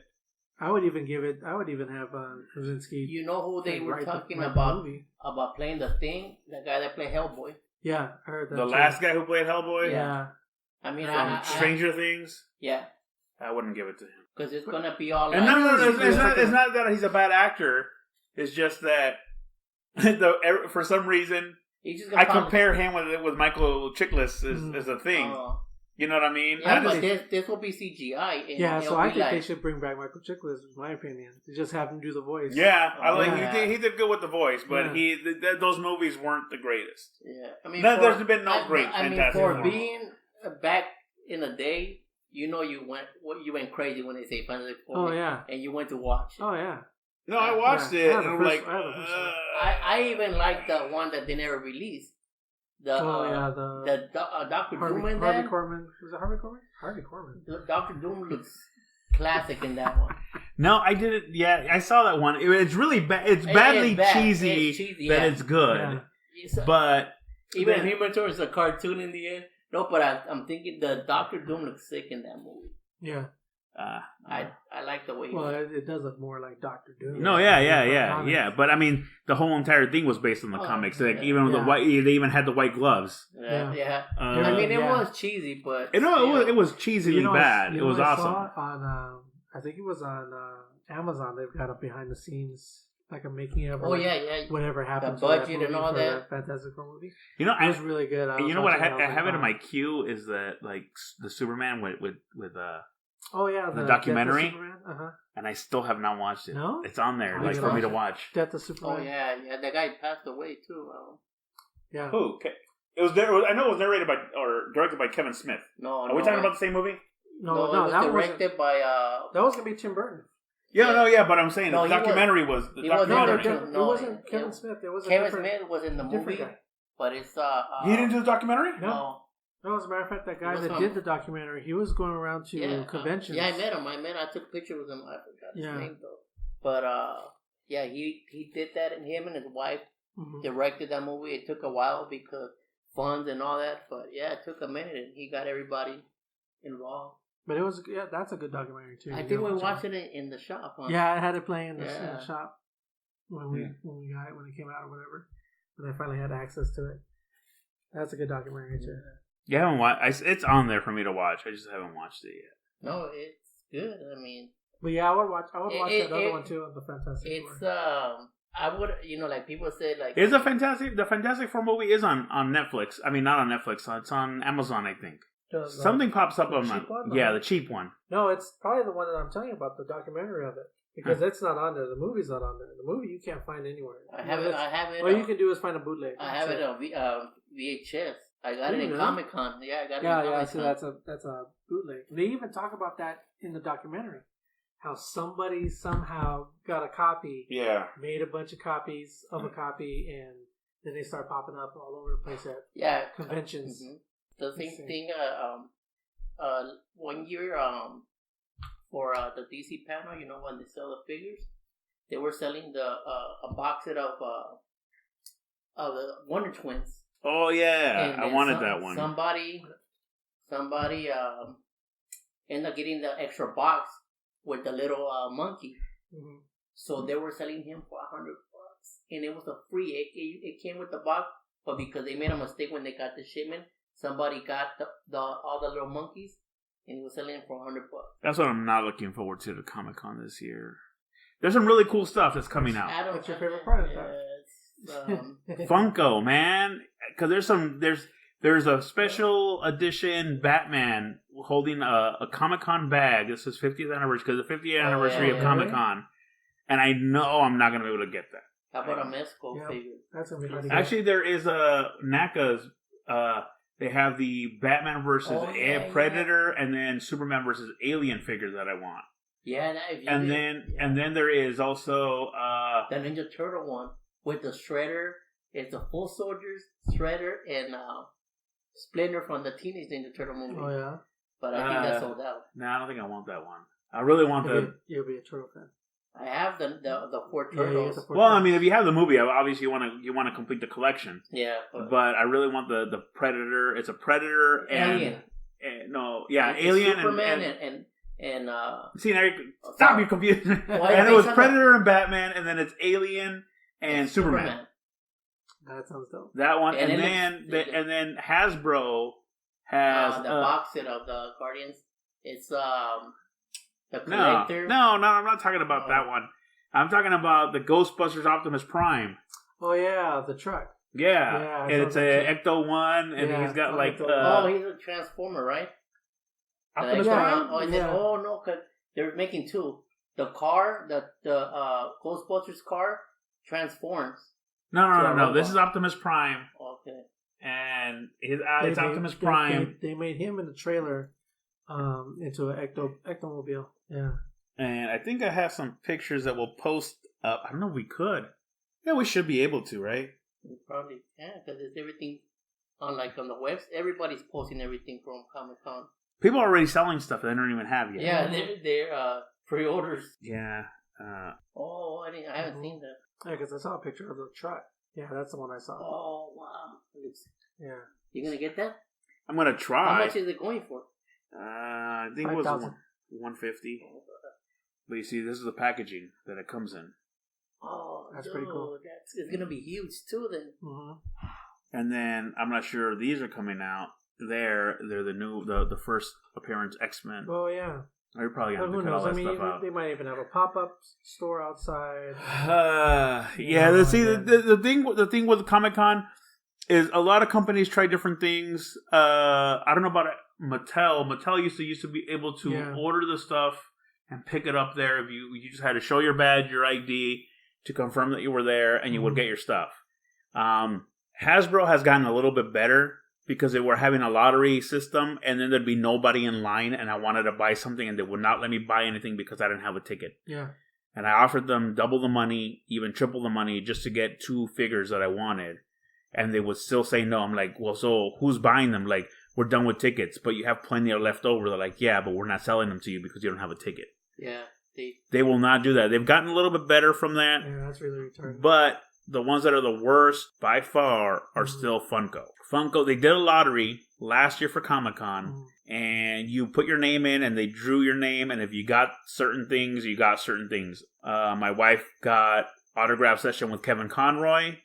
I would even have Krasinski. You know who they were talking about playing the Thing? The guy that played Hellboy. Yeah, I heard that. The last guy who played Hellboy. Yeah. I mean, from Stranger Things. Yeah. I wouldn't give it to him. Because it's going to be all... And it's not that he's a bad actor. It's just that for some reason, I compare him with Michael Chiklis as a Thing. You know what I mean? Yeah, but this will be CGI. So I think they should bring back Michael Chiklis, in my opinion. To just have him do the voice. Yeah, he did good with the voice, but those movies weren't the greatest. Yeah. I mean, there's been no great Fantastic for being back in the day... You know, you went crazy when they say Fantastic Four. Oh yeah, and you went to watch it. Oh yeah. No, I watched it. And I'm like, I even liked the one that they never released. The Dr. Doom in that. Harvey Korman. Was it Harvey Korman? Harvey Korman. Dr. Doom looks classic in that one. No, I didn't. Yeah, I saw that one. It's really bad. It's badly cheesy. It's cheesy, that it's good. Yeah. But even Human Torch is a cartoon in the end. No, but I'm thinking the Doctor Doom looks sick in that movie. Yeah. I like the way. Well, it does look more like Doctor Doom. No, yeah. But I mean, the whole entire thing was based on the comics. Like even with the white, they even had the white gloves. Yeah. I mean, it was cheesy, but it was cheesily bad. It was awesome. I think it was on Amazon. They've got a behind the scenes. Like a making of whatever happened the budget and all that Fantastic Four movie. You know, it was really good. You know what I have it in my queue is that like the Superman with Oh yeah, the documentary. Uh-huh. And I still have not watched it. No? It's on there, Oh, like you for me watch to it? watch. Death of Superman. Oh yeah, that guy passed away too. Yeah. Who? Okay. It was there. I know it was narrated by or directed by Kevin Smith. No, Are we talking about the same movie? No, it was that directed by. That was gonna be Tim Burton. Yeah, but I'm saying No, the documentary was the documentary. It wasn't Kevin Smith. It was Kevin Smith was in the movie, guy. but it's He didn't do the documentary? No. No, as a matter of fact, that guy It was that did the documentary, he was going around to conventions. I met him. I took a picture with him. I forgot his name though. But he did that, and him and his wife directed that movie. It took a while because funds and all that, but yeah, it took a minute, and he got everybody involved. But it was that's a good documentary too. I think we watched it in the shop. Huh? Yeah, I had it playing in the shop when we got it when it came out or whatever. When I finally had access to it. That's a good documentary too. Yeah, I haven't watched. It's on there for me to watch. I just haven't watched it yet. No, it's good. I mean, but yeah, I would watch that other one too, the Fantastic Four. I would, like people say, like is the Fantastic Four movie is on Netflix. I mean, not on Netflix. It's on Amazon, I think. Something pops up on my the cheap one. No, it's probably the one that I'm telling you about, the documentary of it, because it's not on there. The movie's not on there. The movie you can't find anywhere. I have it. All you can do is find a bootleg. I have it on VHS. I got it in Comic-Con. Yeah, I got it. Yeah. So that's a bootleg. They even talk about that in the documentary. How somebody somehow got a copy. Yeah. Made a bunch of copies of a copy, and then they start popping up all over the place at conventions. Mm-hmm. The same thing. 1 year for the DC panel, when they sell the figures, they were selling a box set of the Wonder Twins. Oh yeah, I wanted that one. Somebody ended up getting the extra box with the little monkey. Mm-hmm. So they were selling him for $100, and it was a free. It came with the box, but because they made a mistake when they got the shipment, somebody got all the little monkeys, and he was selling it for $100. That's what I'm not looking forward to Comic-Con this year. There's some really cool stuff that's coming out. What's your favorite part of that? Funko, man, because there's a special edition Batman holding a Comic-Con bag. This is 50th anniversary because the 50th anniversary of Comic-Con, and I know I'm not going to be able to get that. How about a Mezco figure? That's gonna be really Actually, there is a NACA's. They have the Batman versus Predator, and then Superman versus Alien figure that I want. Yeah, and then there is also the Ninja Turtle one with the Shredder. It's the Full Soldiers, Shredder, and Splinter from the Teenage Ninja Turtle movie. Oh yeah, but I think that's sold out. No, I don't think I want that one. I really want You'll be a turtle fan. I have the 4 turtles. I mean, if you have the movie, obviously you want to complete the collection. Yeah, but I really want the Predator. It's a Predator and Alien. Alien Superman and see, now stop you confused. And it was Predator and Batman, and then it's Alien and Superman. That sounds dope. That one, and then Hasbro has the box set of the Guardians. It's the collector. No, I'm not talking about that one. I'm talking about the Ghostbusters Optimus Prime. Oh yeah, the truck. Yeah, and it's a Ecto one, and he's got like he's a Transformer, right? Optimus Prime. No, because they're making 2. The car, the Ghostbusters car, transforms. No. This is Optimus Prime. Okay. And it's Optimus Prime. They made him in the trailer into an Ectomobile. Yeah. And I think I have some pictures that we'll post up. I don't know if we could. Yeah, we should be able to, right? We probably can, because it's everything on the webs. Everybody's posting everything from Comic-Con. People are already selling stuff that they don't even have yet. Yeah, they're pre-orders. Yeah. I haven't seen that. Yeah, because I saw a picture of the truck. Yeah, that's the one I saw. Oh, wow. Yeah. You going to get that? I'm going to try. How much is it going for? I think it was $150. But you see, this is the packaging that it comes in. Oh, that's pretty cool. It's going to be huge, too, then. Mm-hmm. And then, I'm not sure, these are coming out. They're the first appearance X-Men. Oh, yeah. You're probably going to have to cut all that stuff out. They might even have a pop-up store outside. The thing with Comic-Con, is a lot of companies try different things. I don't know about Mattel. Mattel used to be able to order the stuff and pick it up there. If you just had to show your badge, your ID to confirm that you were there, and you would get your stuff. Hasbro has gotten a little bit better because they were having a lottery system, and then there'd be nobody in line, and I wanted to buy something, and they would not let me buy anything because I didn't have a ticket. Yeah. And I offered them double the money, even triple the money, just to get 2 figures that I wanted. And they would still say no. I'm like, well, so who's buying them? Like, we're done with tickets, but you have plenty of left over. They're like, yeah, but we're not selling them to you because you don't have a ticket. Yeah. They will not do that. They've gotten a little bit better from that. Yeah, that's really retarded. But the ones that are the worst by far are still Funko. Funko, they did a lottery last year for Comic-Con, and you put your name in, and they drew your name, and if you got certain things, you got certain things. My wife got autograph session with Kevin Conroy.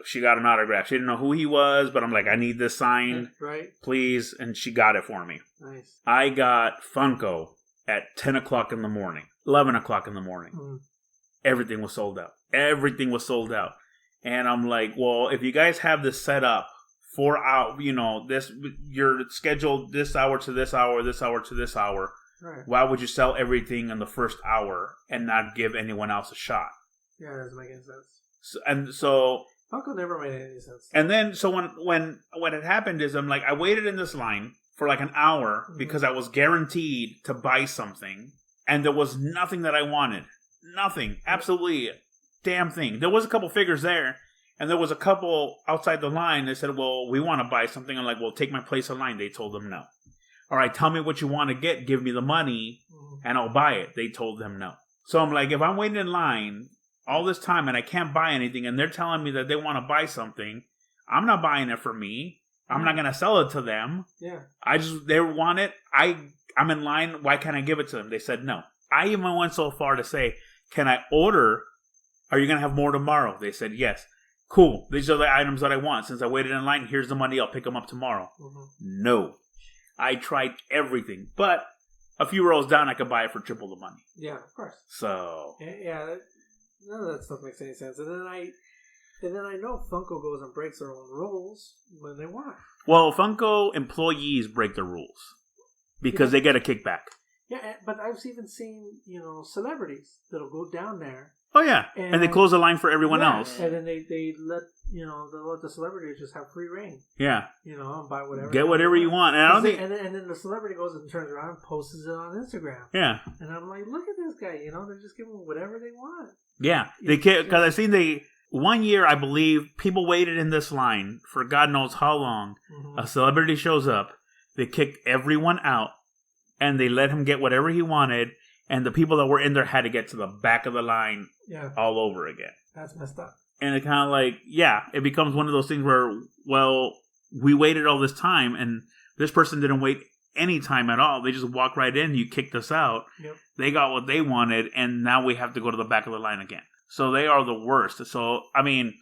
She got an autograph. She didn't know who he was, but I'm like, I need this signed, right? Please, and she got it for me. Nice. I got Funko at 10 o'clock in the morning, 11 o'clock in the morning. Everything was sold out. Everything was sold out. And I'm like, well, if you guys have this set up for out, you're scheduled this hour to this hour, this hour to this hour. Right. Why would you sell everything in the first hour and not give anyone else a shot? Yeah, that doesn't make any sense. So Funko never made any sense. And then, so when it happened is, I'm like, I waited in this line for like an hour because I was guaranteed to buy something, and there was nothing that I wanted. Nothing. Absolutely damn thing. There was a couple figures there, and there was a couple outside the line. They said, well, we want to buy something. I'm like, well, take my place in line. They told them no. All right, tell me what you want to get. Give me the money, and I'll buy it. They told them no. So I'm like, if I'm waiting in line all this time and I can't buy anything, and they're telling me that they want to buy something, I'm not buying it for me. I'm not going to sell it to them. Yeah. They want it. I'm in line. Why can't I give it to them? They said no. I even went so far to say, can I order? Are you going to have more tomorrow? They said yes. Cool. These are the items that I want. Since I waited in line, here's the money. I'll pick them up tomorrow. No. I tried everything. But a few rows down, I could buy it for triple the money. Yeah, of course. So. Yeah, none of that stuff makes any sense. And then I know Funko goes and breaks their own rules when they want. Well, Funko employees break the rules because they get a kickback. Yeah, but I've even seen, celebrities that'll go down there. Oh, yeah. And they close the line for everyone else. And then they let, they'll let the celebrities just have free reign. Yeah. And buy whatever. Get whatever you want. And and then the celebrity goes and turns around and posts it on Instagram. Yeah. And I'm like, look at this guy, they're just giving whatever they want. Yeah. They can't, because I've seen one year, I believe, people waited in this line for God knows how long. A celebrity shows up. They kicked everyone out. And they let him get whatever he wanted. And the people that were in there had to get to the back of the line all over again. That's messed up. And it kind of like, it becomes one of those things where, well, we waited all this time. And this person didn't wait any time at all. They just walked right in. You kicked us out. Yep. They got what they wanted. And now we have to go to the back of the line again. So they are the worst. So, I mean,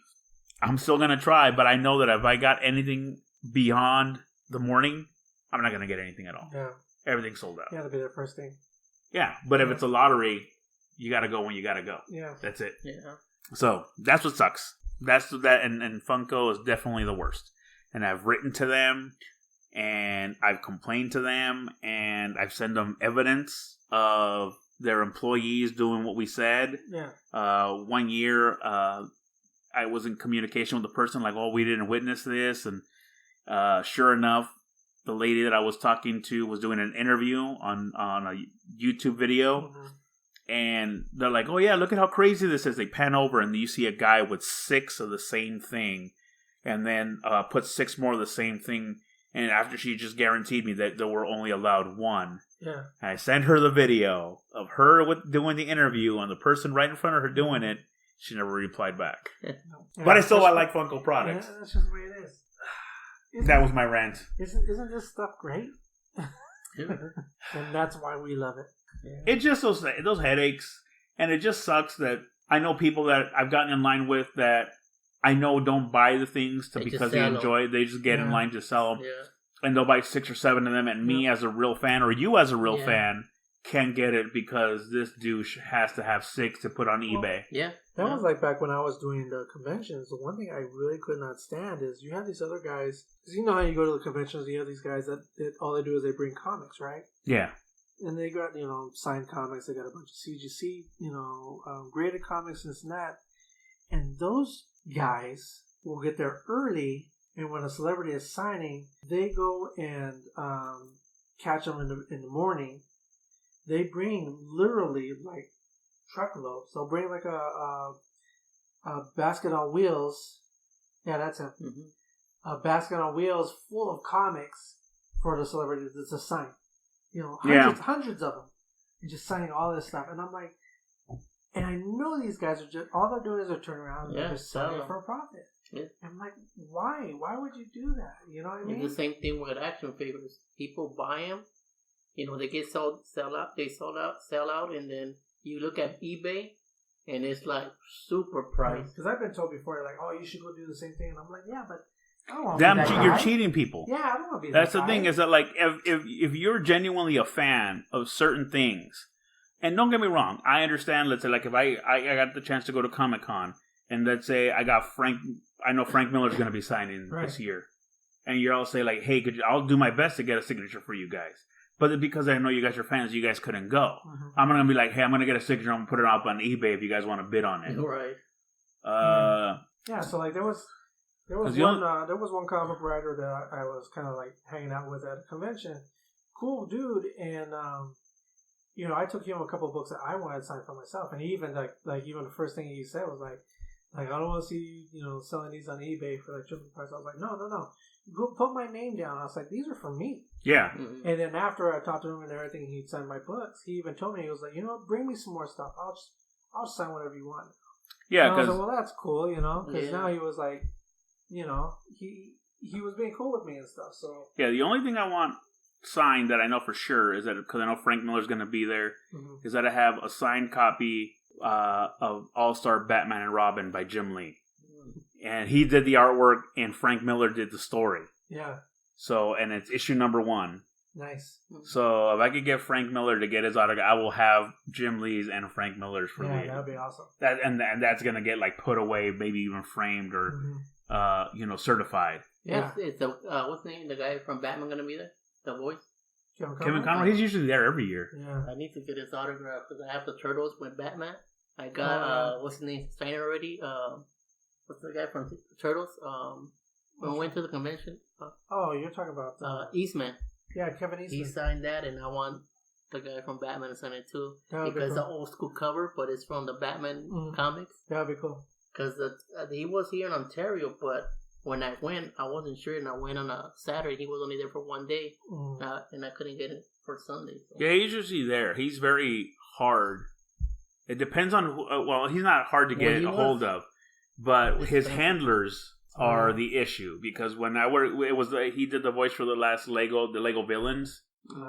I'm still going to try. But I know that if I got anything beyond the morning, I'm not going to get anything at all. Yeah. Everything's sold out. Yeah, that'll be their first thing. Yeah, but if it's a lottery, you got to go when you got to go. Yeah. That's it. Yeah. So that's what sucks. That's that, and Funko is definitely the worst. And I've written to them, and I've complained to them, and I've sent them evidence of their employees doing what we said. Yeah. 1 year, I was in communication with the person, like, oh, we didn't witness this, and sure enough, the lady that I was talking to was doing an interview on a YouTube video. And they're like, oh, yeah, look at how crazy this is. They pan over and you see a guy with 6 of the same thing. And then put 6 more of the same thing. And after she just guaranteed me that they were only allowed 1. Yeah. And I sent her the video of her doing the interview and the person right in front of her doing it. She never replied back. But I like Funko products. Yeah, that's just the way it is. That was my rant. Isn't this stuff great? And that's why we love it. Yeah. It's just those headaches, and it just sucks that I know people that I've gotten in line with that I know don't buy the things because they enjoy it. They just get in line to sell them, and they'll buy 6 or 7 of them. And me as a real fan, or you as a real fan, can't get it because this douche has to have 6 to put on eBay. Yeah. That was like back when I was doing the conventions. The one thing I really could not stand is you have these other guys. Because you know how you go to the conventions, you have these guys that all they do is they bring comics, right? Yeah. And they got, signed comics. They got a bunch of CGC, graded comics and this and that. And those guys will get there early. And when a celebrity is signing, they go and catch them in the morning. They bring literally like truckloads. They'll bring like a basket on wheels. Yeah, that's him. Mm-hmm. A basket on wheels full of comics for the celebrity to sign. Hundreds of them. And just signing all this stuff. And I'm like, and I know these guys are just, all they're doing is they're turning around and they're just selling it for a profit. Yeah. I'm like, why? Why would you do that? You know what I mean? It's the same thing with action figures. People buy them. They get sell out, and then you look at eBay, and it's like super price. Because I've been told before, like, oh, you should go do the same thing, and I'm like, yeah, but I don't want to be you're cheating people. Yeah, I don't want to be That's that the thing is that, like, if you're genuinely a fan of certain things, and don't get me wrong, I understand. Let's say, like, if I got the chance to go to Comic-Con, and let's say I know Frank Miller's going to be signing this year, and you all say like, hey, I'll do my best to get a signature for you guys. But because I know you guys are fans, you guys couldn't go. Mm-hmm. I'm going to be like, hey, I'm going to get a signature. I'm going to put it up on eBay if you guys want to bid on it. Right. Yeah, so like there was one comic writer that I was kind of like hanging out with at a convention. Cool dude. And, I took him a couple of books that I wanted to sign for myself. And he even even the first thing he said was like, I don't want to see you, selling these on eBay for like triple price. I was like, no. Put my name down. I was like, these are for me. Yeah. Mm-hmm. And then after I talked to him and everything, he'd sign my books. He even told me, he was like, bring me some more stuff. I'll sign whatever you want. Yeah. And I was like, well, that's cool, because now he was like, he was being cool with me and stuff. So yeah, the only thing I want signed that I know for sure is that, because I know Frank Miller's going to be there, is that I have a signed copy of All-Star Batman and Robin by Jim Lee. And he did the artwork, and Frank Miller did the story. Yeah. So, and it's issue number 1. Nice. So, if I could get Frank Miller to get his autograph, I will have Jim Lee's and Frank Miller's for me. Yeah, that'd be awesome. And that's gonna get like put away, maybe even framed or certified. Yeah. It's the what's the name? The guy from Batman gonna be there? The voice. Kevin Conroy. He's usually there every year. Yeah. I need to get his autograph because I have the Turtles with Batman. I got what's his name? Signed already. What's the guy from Turtles? When we went to the convention. You're talking about Eastman. Yeah, Kevin Eastman. He signed that, and I want the guy from Batman to sign it too. Because it's an old school cover, but it's from the Batman comics. That'd be cool. Because he was here in Ontario, but when I went, I wasn't sure, and I went on a Saturday. He was only there for one day, and I couldn't get it for Sunday. So. Yeah, he's usually there. He's very hard. It depends on who. He's not hard to get a hold of. But his handlers are the issue, because when he did the voice for the last the Lego villains.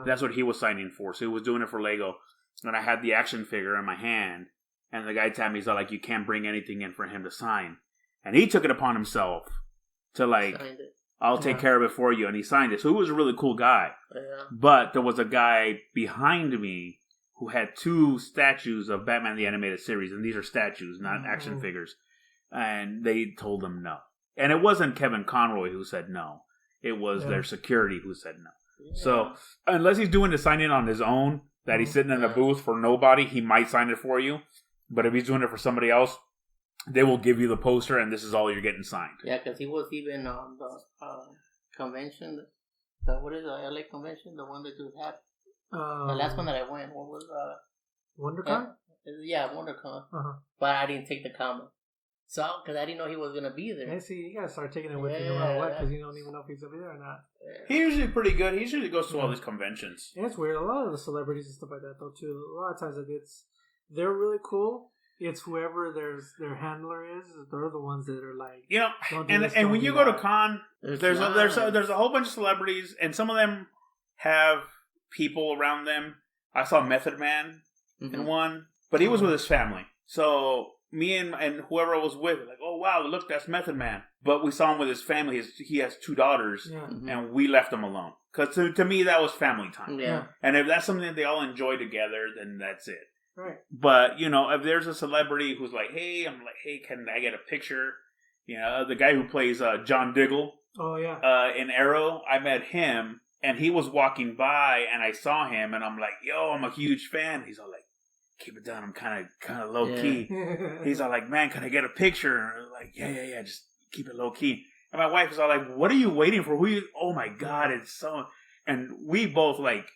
That's what he was signing for. So he was doing it for Lego, and I had the action figure in my hand, and the guy told me, he's like, you can't bring anything in for him to sign, and he took it upon himself to like, I'll take care of it for you, and he signed it. So he was a really cool guy. Yeah. But there was a guy behind me who had 2 statues of Batman the Animated Series, and these are statues, not action figures. And they told him no. And it wasn't Kevin Conroy who said no. It was their security who said no. Yeah. So, unless he's doing the signing on his own, that he's sitting in a booth for nobody, he might sign it for you. But if he's doing it for somebody else, they will give you the poster, and this is all you're getting signed. Yeah, because he was even on the convention. What is the LA convention? The one that you had? The last one that I went. What was WonderCon? Yeah, WonderCon. But I didn't take the comic. So, because I didn't know he was going to be there. Yeah, see, you got to start taking it with you no matter what, because you don't even know if he's going to be there or not. He's usually pretty good. He usually goes to all these conventions. And it's weird. A lot of the celebrities and stuff like that, though, too. A lot of times they're really cool. It's whoever their handler is. They're the ones that are like, and when you go to con, there's a whole bunch of celebrities, and some of them have people around them. I saw Method Man in one, but he was with his family. So me and whoever I was with, like, oh wow, look, that's Method Man. But we saw him with his family. He has 2 daughters, and we left him alone. Because to me, that was family time. Yeah. And if that's something that they all enjoy together, then that's it. Right. But, you know, if there's a celebrity who's like, hey, can I get a picture? You know, the guy who plays John Diggle in Arrow, I met him, and he was walking by, and I saw him, and I'm like, yo, I'm a huge fan. He's all like, keep it down. I'm kind of low key. He's all like, man, can I get a picture? And I was like, yeah, just keep it low key. And my wife was all like, what are you waiting for? Oh my God, it's so... And we both like,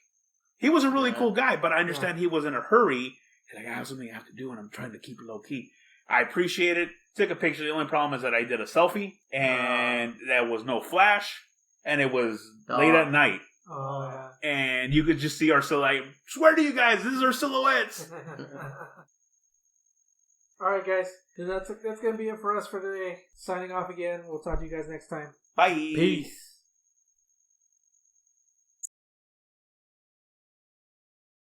he was a really cool guy, but I understand he was in a hurry. He's like, I have something I have to do, and I'm trying to keep it low key. I appreciate it. Took a picture. The only problem is that I did a selfie, and there was no flash, and it was late at night. Oh, yeah. And you could just see our silhouette. I swear to you guys, this is our silhouettes. All right, guys. That's going to be it for us for today. Signing off again. We'll talk to you guys next time. Bye. Peace.